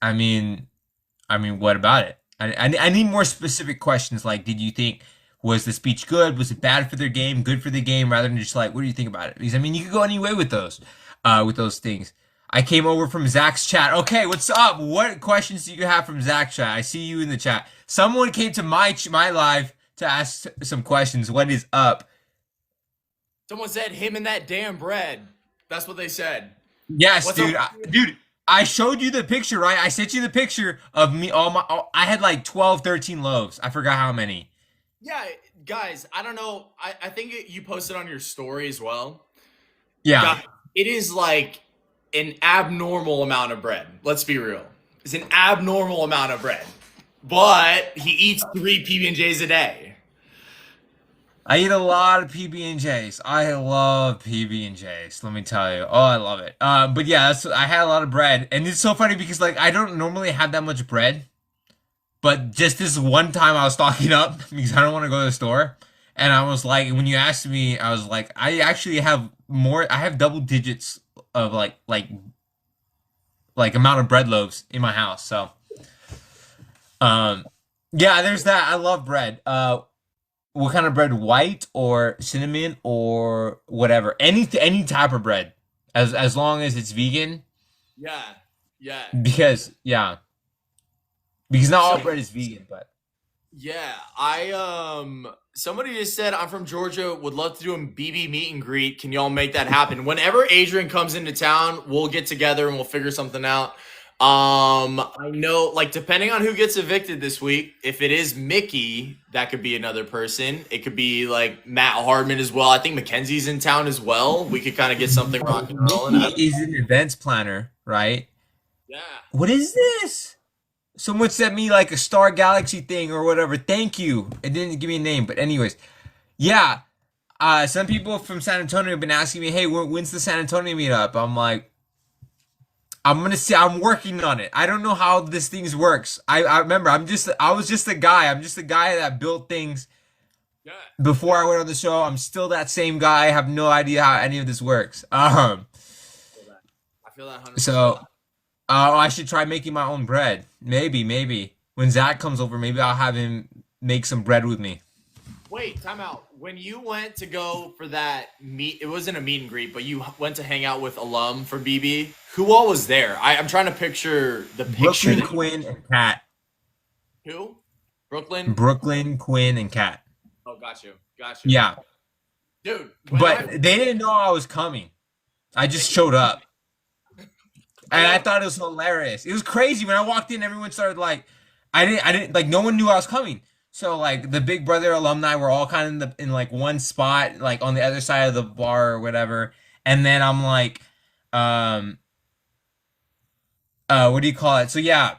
what about it? I need more specific questions. Like, did you think was the speech good? Was it bad for their game? Good for the game? Rather than just like, what do you think about it? Because I mean, you could go any way with those things. I came over from Zach's chat. Okay, what's up? What questions do you have from Zach's chat? I see you in the chat. Someone came to my live to ask some questions. What is up? Someone said him and that damn bread. That's what they said. Yes, dude. Dude, I showed you the picture, right? I sent you the picture of me. I had like 12, 13 loaves. I forgot how many. Yeah, guys, I don't know. I think you posted on your story as well. Yeah. God, it is like an abnormal amount of bread. Let's be real. It's an abnormal amount of bread. But he eats 3 PB&Js a day. I eat a lot of PB&Js. I love PB&Js. Let me tell you. Oh, I love it. But yeah, I had a lot of bread, and it's so funny because like I don't normally have that much bread, but just this one time I was stocking up because I don't want to go to the store, and I was like, when you asked me, I was like, I actually have more. I have double digits of like amount of bread loaves in my house. So, yeah, there's that. I love bread. What kind of bread? White or cinnamon or whatever. Any type of bread, as long as it's vegan. Yeah. Because not all bread is vegan, but yeah, somebody just said I'm from Georgia. Would love to do a BB meet and greet. Can y'all make that happen? Whenever Adrian comes into town, we'll get together and we'll figure something out. I know, like, depending on who gets evicted this week, if it is Mickey, that could be another person. It could be like Matt Hardman as well. I think Mackenzie's in town as well. We could kind of get something rocking and rolling. Mickey is an events planner, right? Yeah. What is this? Someone sent me like a Star Galaxy thing or whatever. Thank you. It didn't give me a name, but anyways, yeah. Some people from San Antonio have been asking me, "Hey, when's the San Antonio meetup?" I'm like, I'm gonna see. I'm working on it. I don't know how this thing works. I remember. I was just a guy. I'm just a guy that built things. Yeah. Before I went on the show, I'm still that same guy. I have no idea how any of this works. I feel that 100%. So, I should try making my own bread. Maybe when Zach comes over, maybe I'll have him make some bread with me. Wait, time out. When you went to go for that meet, it wasn't a meet and greet, but you went to hang out with alum from BB. Who all was there? I'm trying to picture the picture. Brooklyn, Quinn, and Kat. Who? Brooklyn? Brooklyn, Quinn, and Kat. Oh, got you. Got you. Yeah, Dude, but they didn't know I was coming. I just showed up, and I thought it was hilarious. It was crazy when I walked in. Everyone started like, I didn't like. No one knew I was coming. So like the Big Brother alumni were all kind of in like one spot, like on the other side of the bar or whatever. And then I'm like, um, what do you call it? So yeah,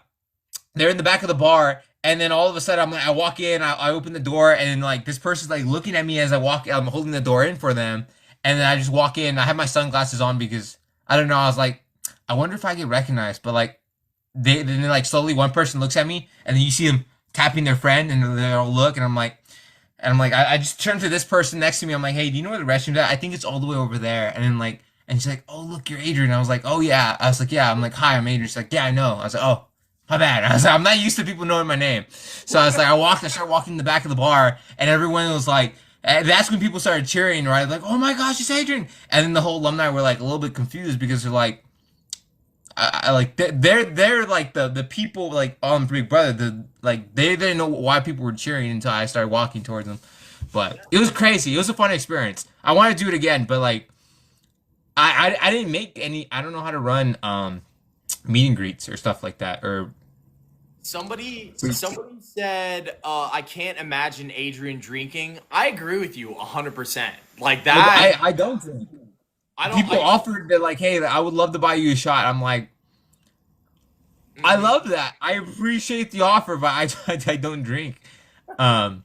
they're in the back of the bar, and then all of a sudden I'm like, I walk in, I open the door, and like this person's like looking at me as I walk. I'm holding the door in for them, and then I just walk in. I have my sunglasses on because I don't know. I was like, I wonder if I get recognized, but like then like slowly one person looks at me, and then you see them tapping their friend, and they all look, and I just turn to this person next to me. I'm like, hey, do you know where the restroom's at? I think it's all the way over there. And then like, and she's like, oh look, you're Adrian. I was like, oh yeah. I was like, yeah. I'm like, hi, I'm Adrian. She's like, yeah, I know. I was like, oh, my bad. I was like, I'm not used to people knowing my name. So I was like, I started walking in the back of the bar, and everyone was like, that's when people started cheering, right? Like, oh my gosh, it's Adrian. And then the whole alumni were like a little bit confused because they're like, I like they're like the people like on Big Brother. They didn't know why people were cheering until I started walking towards them. But it was crazy. It was a fun experience. I want to do it again, but like I didn't make any. I don't know how to run meet and greets or stuff like that. Or somebody said, I can't imagine Adrian drinking. I agree with you 100%. Like that. I don't drink. People offered that like, hey, I would love to buy you a shot. I'm like, I love that. I appreciate the offer, but I don't drink. Yeah,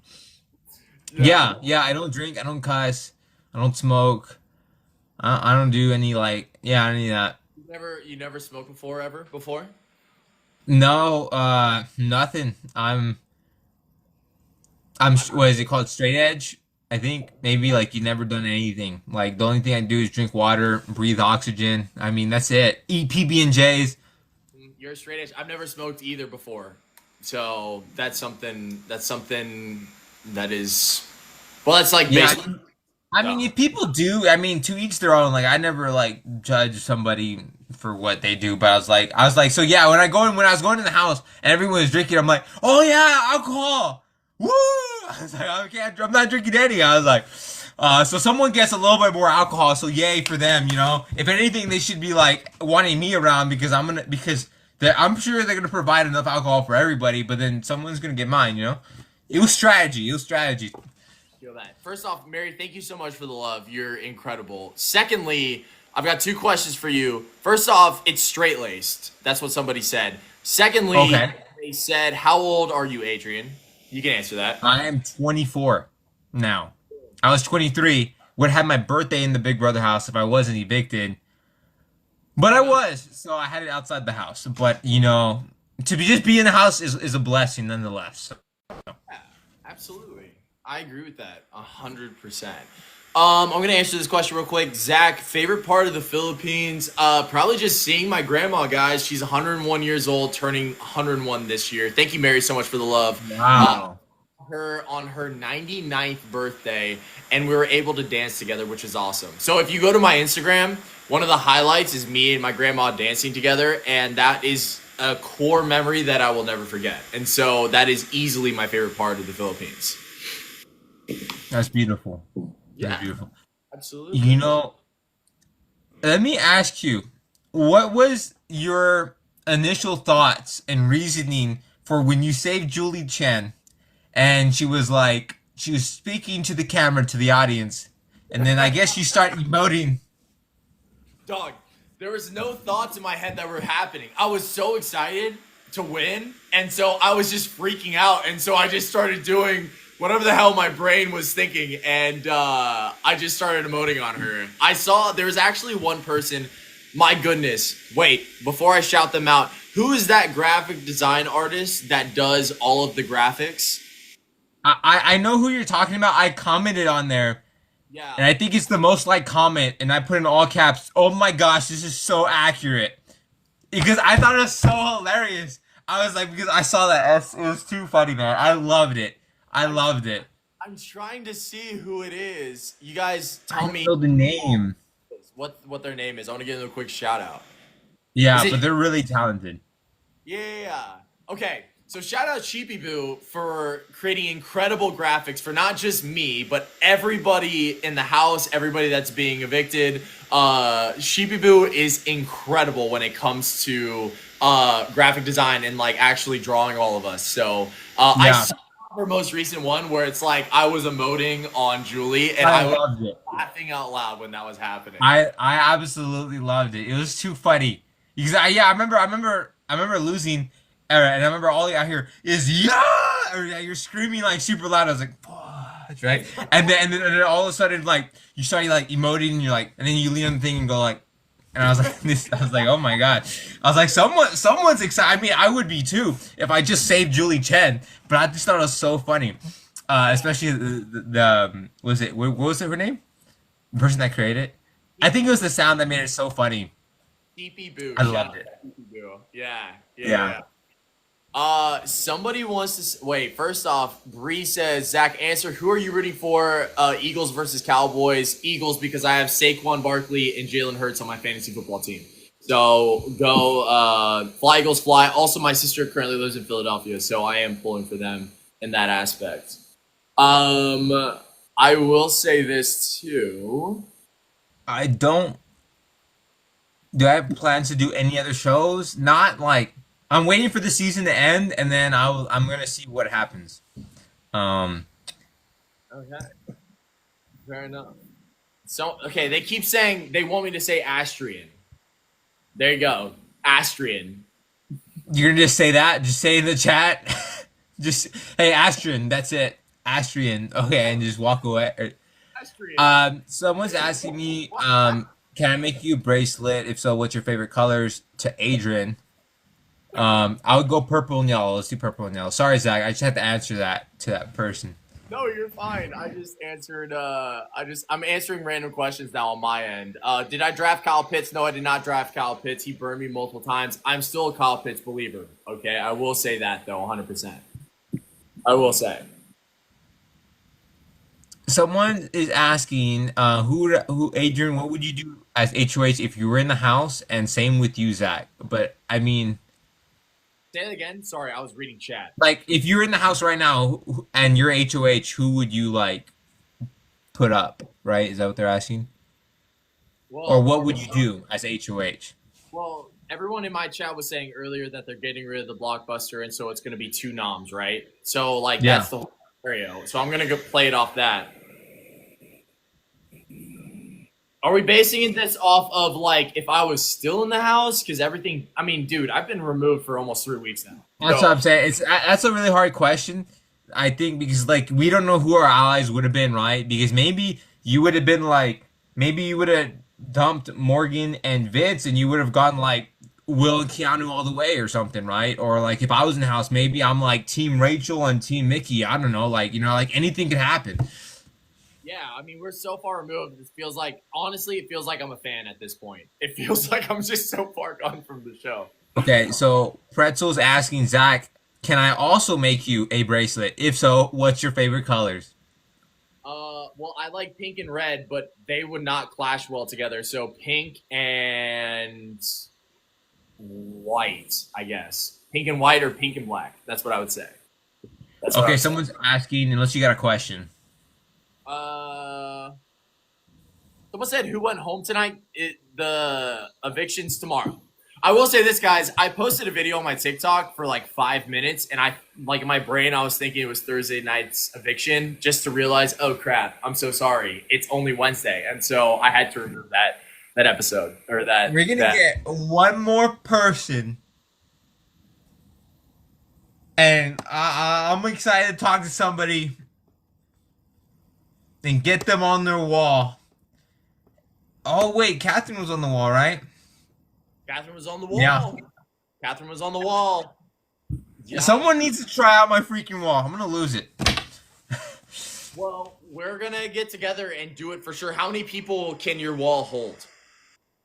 I don't drink. I don't cuss. I don't smoke. I don't do any like, yeah, any of that. You never smoked before? No, nothing. What is it called? Straight edge? I think maybe like you never done anything. Like the only thing I do is drink water, breathe oxygen. I mean, that's it. Eat PB&Js. You're a straight edge. I've never smoked either before. So that's something that is, well, that's like basically. I mean, if people do, I mean, to each their own. Like, I never like judge somebody for what they do, but I was like, so yeah. When I was going to the house and everyone was drinking, I'm like, oh yeah, alcohol, woo! I was like, I'm not drinking any. I was like, so someone gets a little bit more alcohol, so yay for them, you know. If anything, they should be like wanting me around because I'm sure they're gonna provide enough alcohol for everybody, but then someone's gonna get mine, you know. It was strategy. Feel that. First off, Mary, thank you so much for the love. You're incredible. Secondly, I've got 2 questions for you. First off, it's straight-laced. That's what somebody said. Secondly, okay. They said, how old are you, Adrian? You can answer that. I am 24 now. I was 23. Would have my birthday in the Big Brother house if I wasn't evicted. But I was, so I had it outside the house. But, you know, to just be in the house is a blessing nonetheless. Yeah, absolutely. I agree with that 100%. I'm going to answer this question real quick. Zach, favorite part of the Philippines? Probably just seeing my grandma, guys. She's 101 years old, turning 101 this year. Thank you, Mary, so much for the love. Wow. Her on her 99th birthday, and we were able to dance together, which is awesome. So if you go to my Instagram, one of the highlights is me and my grandma dancing together, and that is a core memory that I will never forget. And so that is easily my favorite part of the Philippines. That's beautiful. Yeah, That's beautiful. Absolutely. You know, let me ask you, what was your initial thoughts and reasoning for when you saved Julie Chen and she was speaking to the camera, to the audience, and then I guess you start emoting. Dog, there was no thoughts in my head that were happening. I was so excited to win, and so I was just freaking out, and so I just started doing whatever the hell my brain was thinking, and I just started emoting on her. I saw there was actually one person, my goodness, wait, before I shout them out, who is that graphic design artist that does all of the graphics? I know who you're talking about. I commented on there. Yeah. And I think it's the most liked comment, and I put in all caps, oh my gosh, this is so accurate. Because I thought it was so hilarious. I was like, because I saw that, it was too funny, man. I loved it. I'm trying to see who it is. You guys I tell don't me know the name. what their name is. I want to give them a quick shout out. Is Yeah, it? but they're really talented. Yeah. Okay. So shout out Sheepy Boo for creating incredible graphics for not just me, but everybody in the house, everybody that's being evicted. Sheepy Boo is incredible when it comes to graphic design and like actually drawing all of us. So I Yeah, saw her most recent one where it's like I was emoting on Julie and I I was loved it. laughing out loud when that was happening. I absolutely loved it. It was too funny. Because yeah, I remember losing, and I remember all I hear is yeah, or yeah, you're screaming like super loud. I was like, "Fudge," right? And then all of a sudden like you started like emoting, and you're like, and then you lean on the thing and go like, and I was like, I was like, oh my god. I was like, someone's excited. I mean, I would be too if I just saved Julie Chen. But I just thought it was so funny, especially was it what was it her name? The person that created it. I think it was the sound that made it so funny. Sheepy Boo. I Shout loved out it. Sheepy Boo. Yeah. Yeah. Yeah. Yeah. Somebody wants to wait. First off, Bree says, Zach, answer. Who are you rooting for? Eagles versus Cowboys. Eagles because I have Saquon Barkley and Jalen Hurts on my fantasy football team. So go, fly Eagles fly. Also, my sister currently lives in Philadelphia, so I am pulling for them in that aspect. I will say this too. I don't. Do I have plans to do any other shows? Not like I'm waiting for the season to end, and then I'm gonna see what happens. Um, Okay, fair enough. So okay, they keep saying they want me to say Astrian. There you go, Astrian. you're gonna just say that? Just say in the chat. Just hey, Astrian. That's it. Astrian. Okay, and just walk away. Astrian. Someone's asking me, can I make you a bracelet? If so, what's your favorite colors? To Adrian. I would go purple and yellow. Let's do purple and yellow. Sorry, Zach. I just had to answer that to that person. No, you're fine. I just answered. I'm answering random questions now on my end. Did I draft Kyle Pitts? No, I did not draft Kyle Pitts. He burned me multiple times. I'm still a Kyle Pitts believer. Okay, I will say that though, 100%. I will say. Someone is asking, who Adrian? What would you do as HOH if you were in the house? And same with you, Zach. But I mean, Say it again. Sorry, I was reading chat. like, if you're in the house right now and you're HOH, who would you like put up? Right? Is that what they're asking? Or Well, what would you do as HOH? well, everyone in my chat was saying earlier that they're getting rid of the blockbuster, and so it's going to be two noms, right? So like Yeah. that's the whole scenario. So I'm going to go play it off that. Are we basing this off of like if I was still in the house? Because everything, I mean, dude, I've been removed for almost 3 weeks now. That's So, what I'm saying. That's a really hard question. I think because like we don't know who our allies would have been, right? Because maybe you would have been like maybe you would have dumped Morgan and Vince, and you would have gotten like Will and Keanu all the way or something, right? Or like if I was in the house, maybe I'm like Team Rachel and Team Mickey. I don't know, like like anything could happen. yeah, I mean, we're so far removed. It feels like, honestly, it feels like I'm a fan at this point. It feels like I'm just so far gone from the show. Okay, so Pretzel's asking Zach, can I also make you a bracelet? If so, what's your favorite colors? Well, I like pink and red, but they would not clash well together. So pink and white, I guess. Pink and white or pink and black. That's what I would say. That's what I Okay, would say. someone's asking, unless you got a question. Uh, Someone said who went home tonight. The eviction's tomorrow. I will say this, guys. I posted a video on my TikTok for like 5 minutes, and I like in my brain I was thinking it was Thursday night's eviction, just to realize, oh crap, I'm so sorry. It's only Wednesday, and so I had to remove that episode or that. We're gonna that. get one more person, and I'm excited to talk to somebody and get them on their wall. Oh wait, Catherine was on the wall, right? Catherine was on the wall. Yeah. Catherine was on the wall. Yeah. Someone needs to try out my freaking wall. I'm gonna lose it. Well, we're gonna get together and do it for sure. How many people can your wall hold?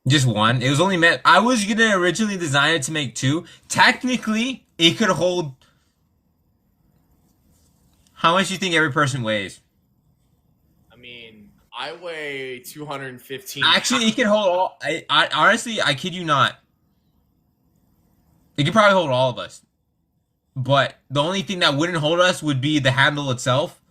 Just one. It was only meant. I was gonna originally design it to make two. Technically, it could hold. How much do you think every person weighs? I weigh 215 Actually, pounds. it can hold all. I honestly, I kid you not, it could probably hold all of us. But the only thing that wouldn't hold us would be the handle itself.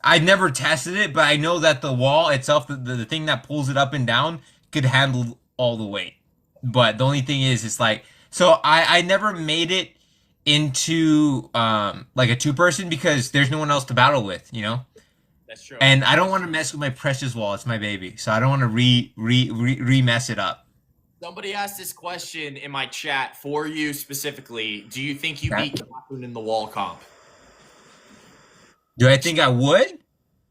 I never tested it, but I know that the wall itself, the thing that pulls it up and down, could handle all the weight. But the only thing is, it's like, so I never made it into like a two person because there's no one else to battle with, you know. That's true. And I don't want to mess with my precious wall. It's my baby, so I don't want to re mess it up. Somebody asked this question in my chat for you specifically. Do you think you beat Calhoun in the wall comp? Do I think I would?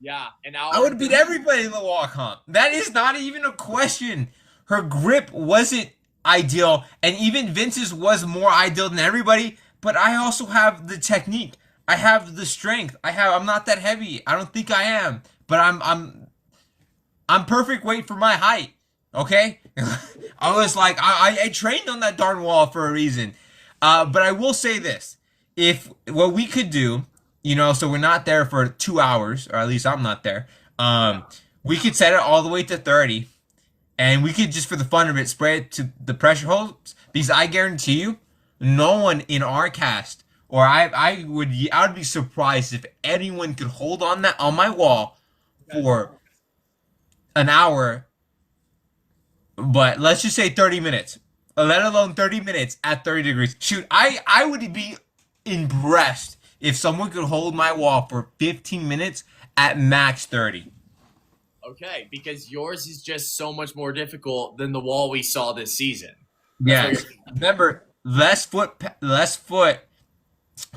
Yeah, an I hour. would beat everybody in the walk hump. That is not even a question. Her grip wasn't ideal, and even Vince's was more ideal than everybody. But I also have the technique. I have the strength. I'm not that heavy. I don't think I am, but I'm perfect weight for my height. Okay, I was like I trained on that darn wall for a reason. But I will say this: if what we could do, you know, so we're not there for 2 hours, or at least I'm not there. We could set it all the way to 30, and we could just for the fun of it spread it to the pressure holes because I guarantee you, no one in our cast or I would be surprised if anyone could hold on that on my wall for an hour, but let's just say 30 minutes, let alone 30 minutes at 30 degrees. Shoot, I would be impressed if someone could hold my wall for 15 minutes at max 30. Okay, because yours is just so much more difficult than the wall we saw this season. That's what Yes. you're. Remember,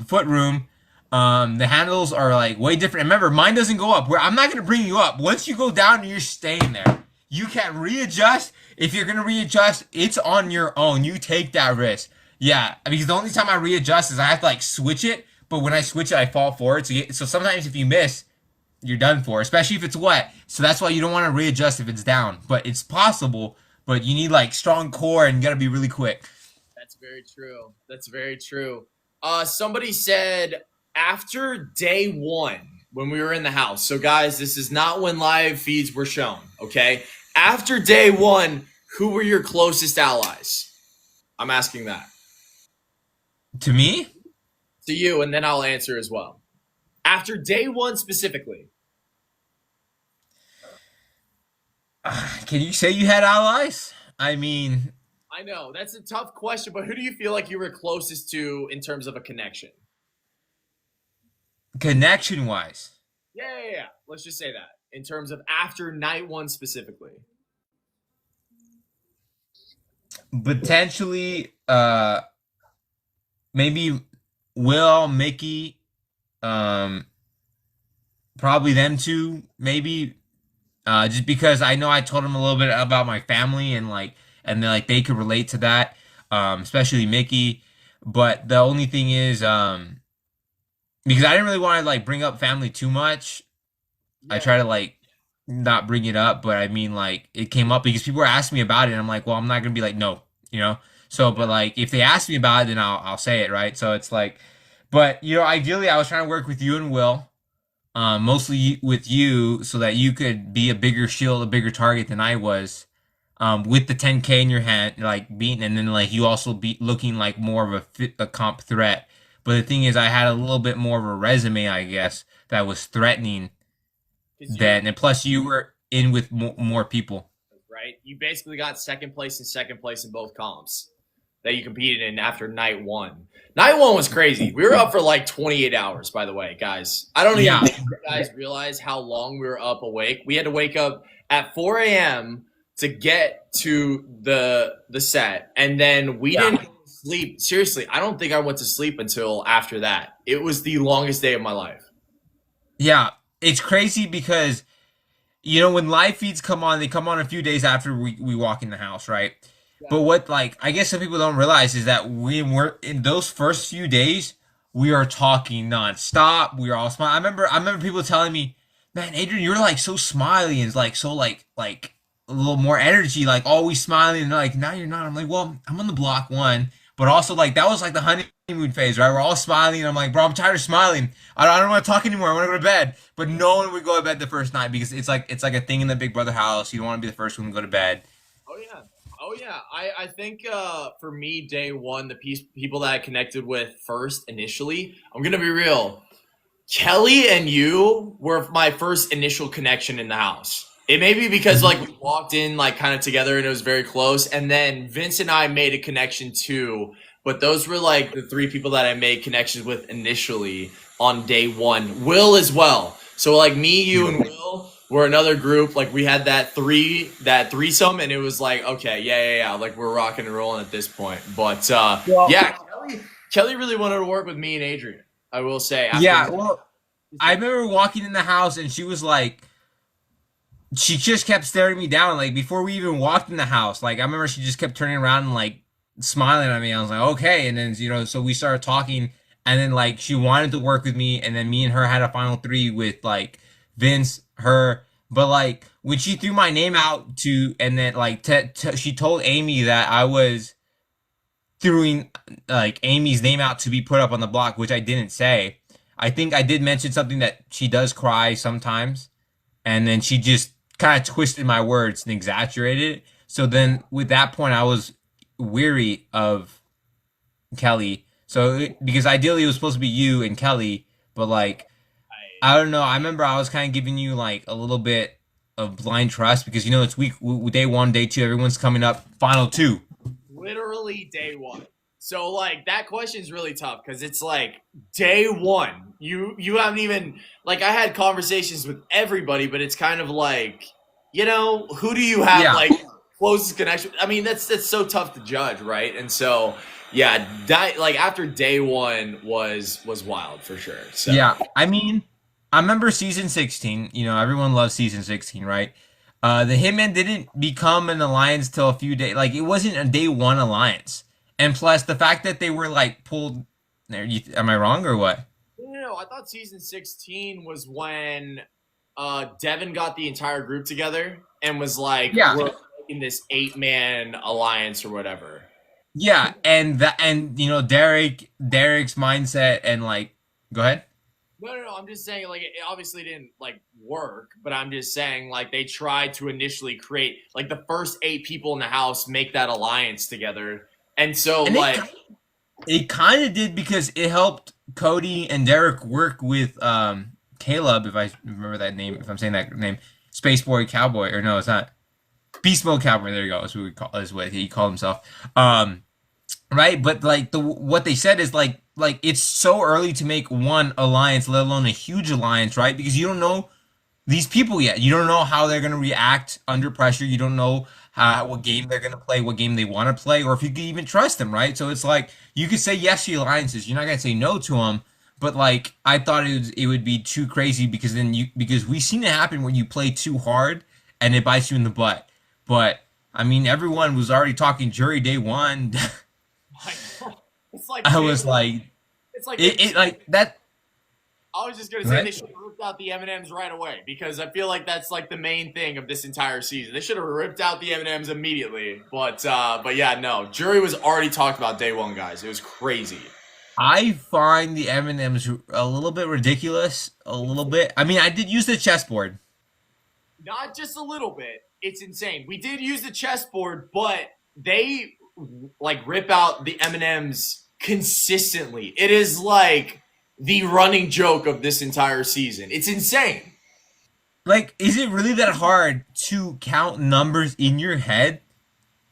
foot room. The handles are like way different. Remember, mine doesn't go up. Where I'm not gonna bring you up. Once you go down, you're staying there. You can't readjust. If you're gonna readjust, it's on your own. You take that risk. Yeah, because the only time I readjust is I have to like switch it. But when I switch it, I fall forward. So sometimes if you miss, you're done for. Especially if it's wet. So that's why you don't want to readjust if it's down. But it's possible. But you need like strong core and you gotta be really quick. That's very true. That's very true. Somebody said after day one when we were in the house. So guys, this is not when live feeds were shown. Okay, after day one, who were your closest allies? I'm asking that To me, to you, and then I'll answer as well. After day one specifically. can you say you had allies? I mean, I know that's a tough question, but who do you feel like you were closest to in terms of a connection? connection wise, Yeah. Let's just say that in terms of after night one specifically. potentially, maybe Will, Mickey, um, probably them two, maybe, just because I know I told them a little bit about my family and like, and then like they could relate to that, especially Mickey. But the only thing is, because I didn't really want to like bring up family too much. I Yeah. try to like not bring it up, but I mean like it came up because people were asking me about it, and I'm like, well, I'm not gonna be like no, you know. So, but like if they ask me about it, then I'll say it, right? So it's like, but you know, ideally, I was trying to work with you and Will, mostly with you, so that you could be a bigger shield, a bigger target than I was, with the 10K in your hand, like beating, and then like you also be looking like more of a comp threat. But the thing is, I had a little bit more of a resume, I guess, that was threatening Because you then, and plus you were in with more people. right? You basically got second place and second place in both comps that you competed in after night one. Night one was crazy. We were up for like 28 hours, by the way, guys. I don't even Yeah, think you guys realize how long we were up awake. We had to wake up at 4 a.m. to get to the set, and then we yeah, didn't sleep. Seriously, I don't think I went to sleep until after that. It was the longest day of my life. yeah. It's crazy because you know when live feeds come on, they come on a few days after we walk in the house, right? Yeah. But what like I guess some people don't realize is that we were in those first few days, we are talking nonstop. We are all smiling. I remember people telling me, "Man, Adrian, you're like so smiley and like so like a little more energy, like always smiling." And they're like, "Now you're not." I'm like, "Well, I'm on the block one. but also like that was like the honeymoon phase, right? We're all smiling. And I'm like, bro, I'm tired of smiling. I don't want to talk anymore. I want to go to bed. But no one would go to bed the first night because it's like a thing in the Big Brother house. You don't want to be the first one to go to bed. Oh yeah. Oh yeah. I think for me, day one, the people that I connected with first initially, I'm gonna be real. Kelly and you were my first initial connection in the house. It may be because like we walked in like kind of together and it was very close, and then Vince and I made a connection too. But those were like the three people that I made connections with initially on day one. Will as well. So like me, you, and Will were another group. Like we had that threesome, and it was like okay, yeah. Like we're rocking and rolling at this point. But Well, yeah, Kelly really wanted to work with me and Adrian. I will say after. yeah. Well, I remember walking in the house and she was like, she just kept staring me down. Like before we even walked in the house, like I remember she just kept turning around and like smiling at me. I was like, okay. And then so we started talking, and then like she wanted to work with me, and then me and her had a final three with like Vince, her. But like when she threw my name out to, and then like she told Amy that I was throwing like Amy's name out to be put up on the block, which I didn't say. I think I did mention something that she does cry sometimes, and then she just kind of twisted my words and exaggerated it. So then, with that point, I was weary of Kelly. So because ideally it was supposed to be you and Kelly, but like I don't know. I remember I was kind of giving you like a little bit of blind trust because it's day one, day two, everyone's coming up, final two. Literally day one. So like that question is really tough because it's like day one. You haven't even like I had conversations with everybody, but it's kind of like who do you have Yeah, like closest connection? I mean that's so tough to judge, right? And so yeah, like after day one was wild for sure. So yeah. I mean, I remember season 16. Everyone loves season 16, right? The Hitmen didn't become an alliance till a few days. Like it wasn't a day one alliance, and plus the fact that they were like pulled. There, am I wrong or what? no, I thought season 16 was when Devin got the entire group together and was like, Yeah, we're in this 8-man alliance or whatever. yeah, and Derek's mindset and like, go ahead. No. I'm just saying, like, it obviously didn't like work, but I'm just saying, like, they tried to initially create like the first 8 people in the house make that alliance together, and so And like, it kind of did because it helped Cody and Derek work with Caleb, if I remember that name, if I'm saying that name, Space Boy Cowboy, or no, it's not Beast Mode Cowboy. There you go. Is what he called himself. Right, but like what they said is like it's so early to make one alliance, let alone a huge alliance, right? Because you don't know these people yet. You don't know how they're gonna react under pressure. You don't know what game they're gonna play, what game they want to play, or if you can even trust them, right? So it's like you could say yes to alliances. You're not gonna say no to them. But like I thought it would be too crazy because we've seen it happen when you play too hard and it bites you in the butt. But I mean, everyone was already talking jury day one. it's like I was like, it's like it like that. I was just gonna say they Right? should have ripped out the M&Ms right away because I feel like that's like the main thing of this entire season. They should have ripped out the M&Ms immediately. But yeah, no. Jury was already talked about day one, guys. It was crazy. I find the M&Ms a little bit ridiculous. A little bit. I mean, I did use the chessboard. Not just a little bit. It's insane. We did use the chessboard, but they like rip out the M&Ms consistently. It is like the running joke of this entire season. It's insane. Like, is it really that hard to count numbers in your head?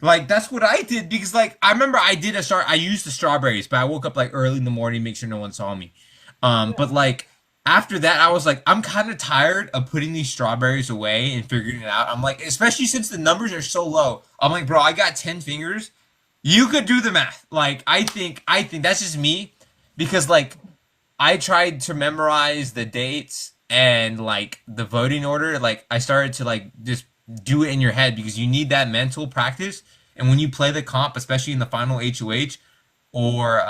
Like that's what I did because like I remember I used the strawberries, but I woke up like early in the morning, make sure no one saw me. But like after that, I was like, I'm kind of tired of putting these strawberries away and figuring it out. I'm like, especially since the numbers are so low. I'm like, bro, I got 10 fingers. You could do the math. Like I think that's just me because like I tried to memorize the dates and like the voting order. Like I started to like just do it in your head because you need that mental practice. And when you play the comp, especially in the final HOH, or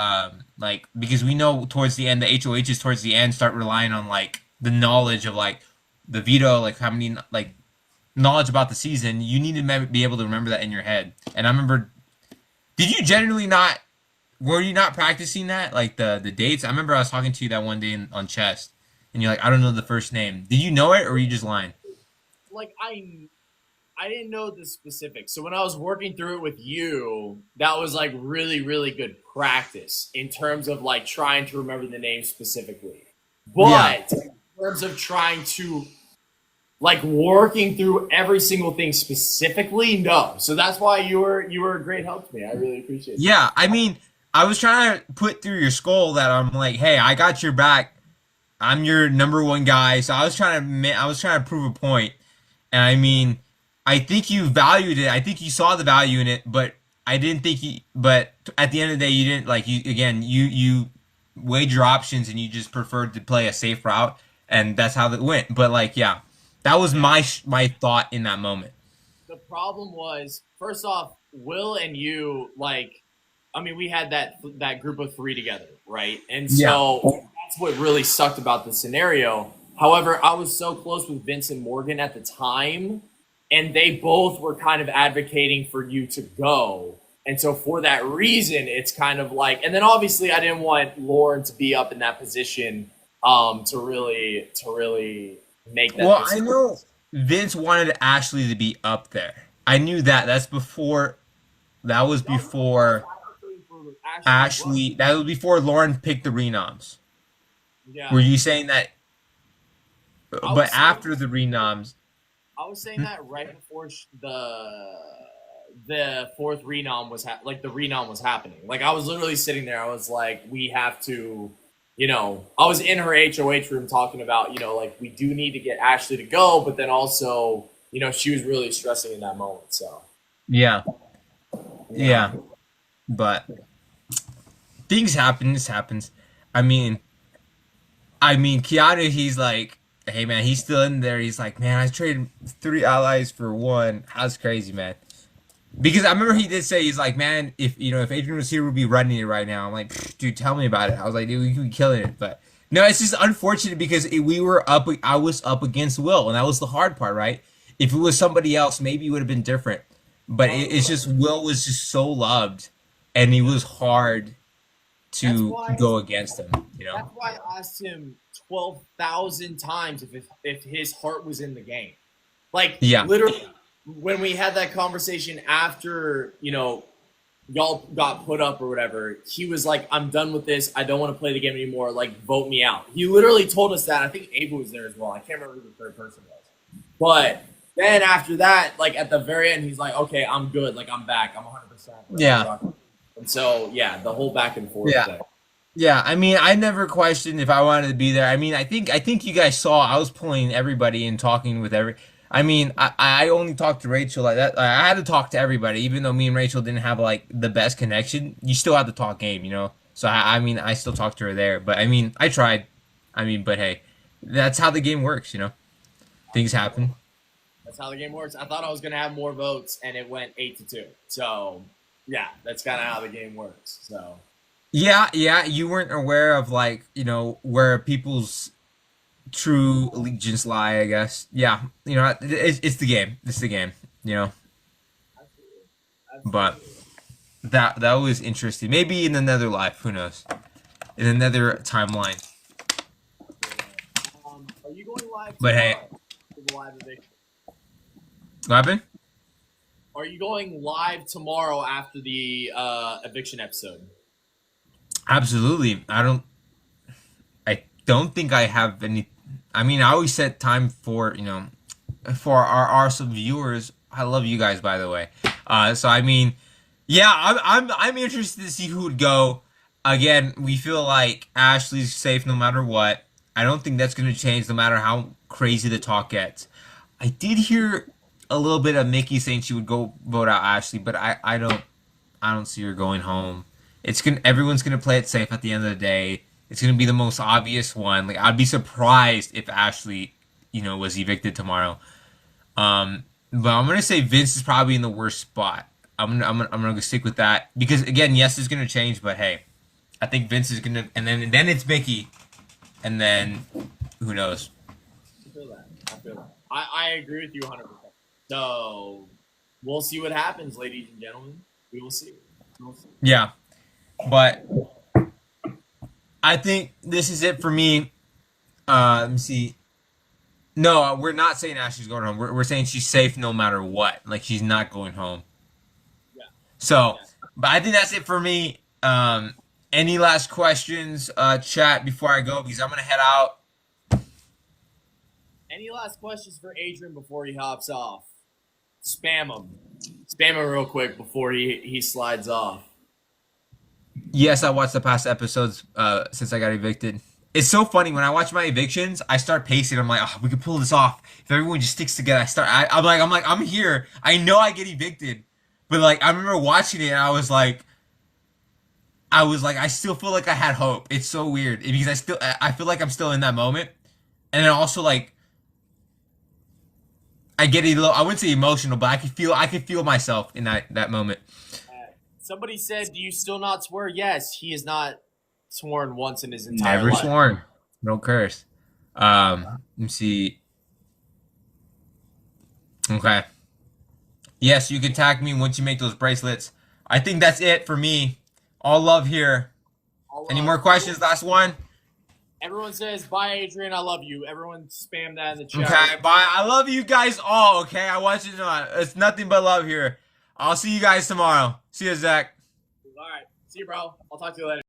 like because we know towards the end the HOHs towards the end start relying on like the knowledge of like the veto, like how many like knowledge about the season. You need to be able to remember that in your head. And I remember, did you generally not were you not practicing that, like the dates? I remember I was talking to you that one day on chess, and you're like, I don't know the first name. Did you know it, or were you just lying? Like I didn't know the specifics. So when I was working through it with you, that was like really, really good practice in terms of like trying to remember the name specifically. Yeah. But in terms of trying to like working through every single thing specifically, no. So that's why you were a great help to me. I really appreciate that. Yeah, I mean, I was trying to put through your skull that I'm like, hey, I got your back. I'm your number one guy. So I was trying to prove a point. And I mean, I think you valued it. I think you saw the value in it, but I didn't think you. But at the end of the day, you didn't like you again. You weighed your options and you just preferred to play a safe route, and that's how it went. But like, yeah, that was Yeah. my thought in that moment. The problem was, first off, Will and you, like, I mean, we had that group of three together, right? And Yeah. so that's what really sucked about the scenario. However, I was so close with Vince and Morgan at the time, and they both were kind of advocating for you to go. And so for that reason, it's kind of like, and then obviously I didn't want Lauren to be up in that position to really make that Well, I decision. know Vince wanted Ashley to be up there. I knew that. That's before. That was No, no, I was before advocating for Ashley as well. Ashley. That was before Lauren picked the renoms. Yeah, Were you saying that? I But was saying after the renoms, I was saying that right before the fourth renom was like the renom was happening. Like I was literally sitting there. I was like, we have to, I was in her HOH room talking about, like we do need to get Ashley to go, but then also, she was really stressing in that moment. So yeah, yeah, yeah. But things happen. This happens. I mean, Keanu. He's like, hey man, he's still in there. He's like, man, I traded 3 allies for one. That's crazy, man. Because I remember he did say he's like, man, if Adrian was here, we'd be running it right now. I'm like, dude, tell me about it. I was like, dude, we could be killing it, but no, it's just unfortunate because we were up. I was up against Will, and that was the hard part, right? If it was somebody else, maybe it would have been different. But it's just Will was just so loved, and it was hard that's to why go against him. that's why I asked him 12,000 times if his heart was in the game. Like Yeah, literally, when we had that conversation after y'all got put up or whatever, he was like, "I'm done with this. I don't want to play the game anymore. Like, vote me out." He literally told us that. I think Ava was there as well. I can't remember who the third person was. But then after that, like at the very end, he's like, "Okay, I'm good. Like, I'm back. I'm 100%." yeah, And so yeah, the whole back and forth yeah. thing. Yeah, I mean, I never questioned if I wanted to be there. I mean, I think you guys saw I was pulling everybody and talking with every. I mean, I only talked to Rachel like that. I had to talk to everybody, even though me and Rachel didn't have like the best connection. You still have to talk game. So I mean, I still talked to her there, but I mean, I tried. I mean, but hey, that's how the game works. Things happen. That's how the game works. I thought I was gonna have more votes, and it went 8-2. So yeah, that's kind of how the game works. So Yeah, yeah, you weren't aware of like, where people's true allegiance lie, I guess. Yeah, it's the game. It's the game, you know. absolutely, But absolutely. that was interesting. Maybe in another life, who knows? In another timeline. Are you going live But hey, tomorrow? For the live eviction? what happened? Are you going live tomorrow after the eviction episode? Absolutely. I don't think I have any. I mean, I always set time for our awesome viewers. I love you guys, by the way. So I mean, yeah, I'm interested to see who would go. Again, we feel like Ashley's safe no matter what. I don't think that's going to change no matter how crazy the talk gets. I did hear a little bit of Mickey saying she would go vote out Ashley, but I don't see her going home. Everyone's gonna play it safe at the end of the day. It's gonna be the most obvious one. Like I'd be surprised if Ashley, was evicted tomorrow. But I'm gonna say Vince is probably in the worst spot. I'm gonna stick with that because again, yes, it's gonna change, but hey, I think Vince is gonna, and then it's Mickey, and then who knows? I feel that. I feel that. I agree with you 100%. So we'll see what happens, ladies and gentlemen. We will see. We'll see. Yeah, But I think this is it for me. Let me see. No, we're not saying Ashley's going home. We're saying she's safe no matter what. Like she's not going home. Yeah. So, Yeah. but I think that's it for me. Any last questions, chat, before I go? Because I'm gonna head out. Any last questions for Adrian before he hops off? Spam him. Spam him real quick before he slides off. Yes, I watched the past episodes since I got evicted. It's so funny when I watch my evictions. I start pacing. I'm like, oh, we could pull this off if everyone just sticks together. I'm here. I know I get evicted, but like I remember watching it and I was like, I still feel like I had hope. It's so weird because I feel like I'm still in that moment, and then also like I get a little. I wouldn't say emotional, but I could feel myself in that moment. Somebody said, "Do you still not swear?" Yes, he has not sworn once in his entire Never life. sworn. No curse. Let me see. Okay. Yes, you can tag me once you make those bracelets. I think that's it for me. All love here. Any more questions? Last one. Everyone says, "Bye, Adrian. I love you." Everyone spam that in the chat. Okay, bye. I love you guys all. Okay, I want you to know it's nothing but love here. I'll see you guys tomorrow. See you, Zach. All right. See you, bro. I'll talk to you later.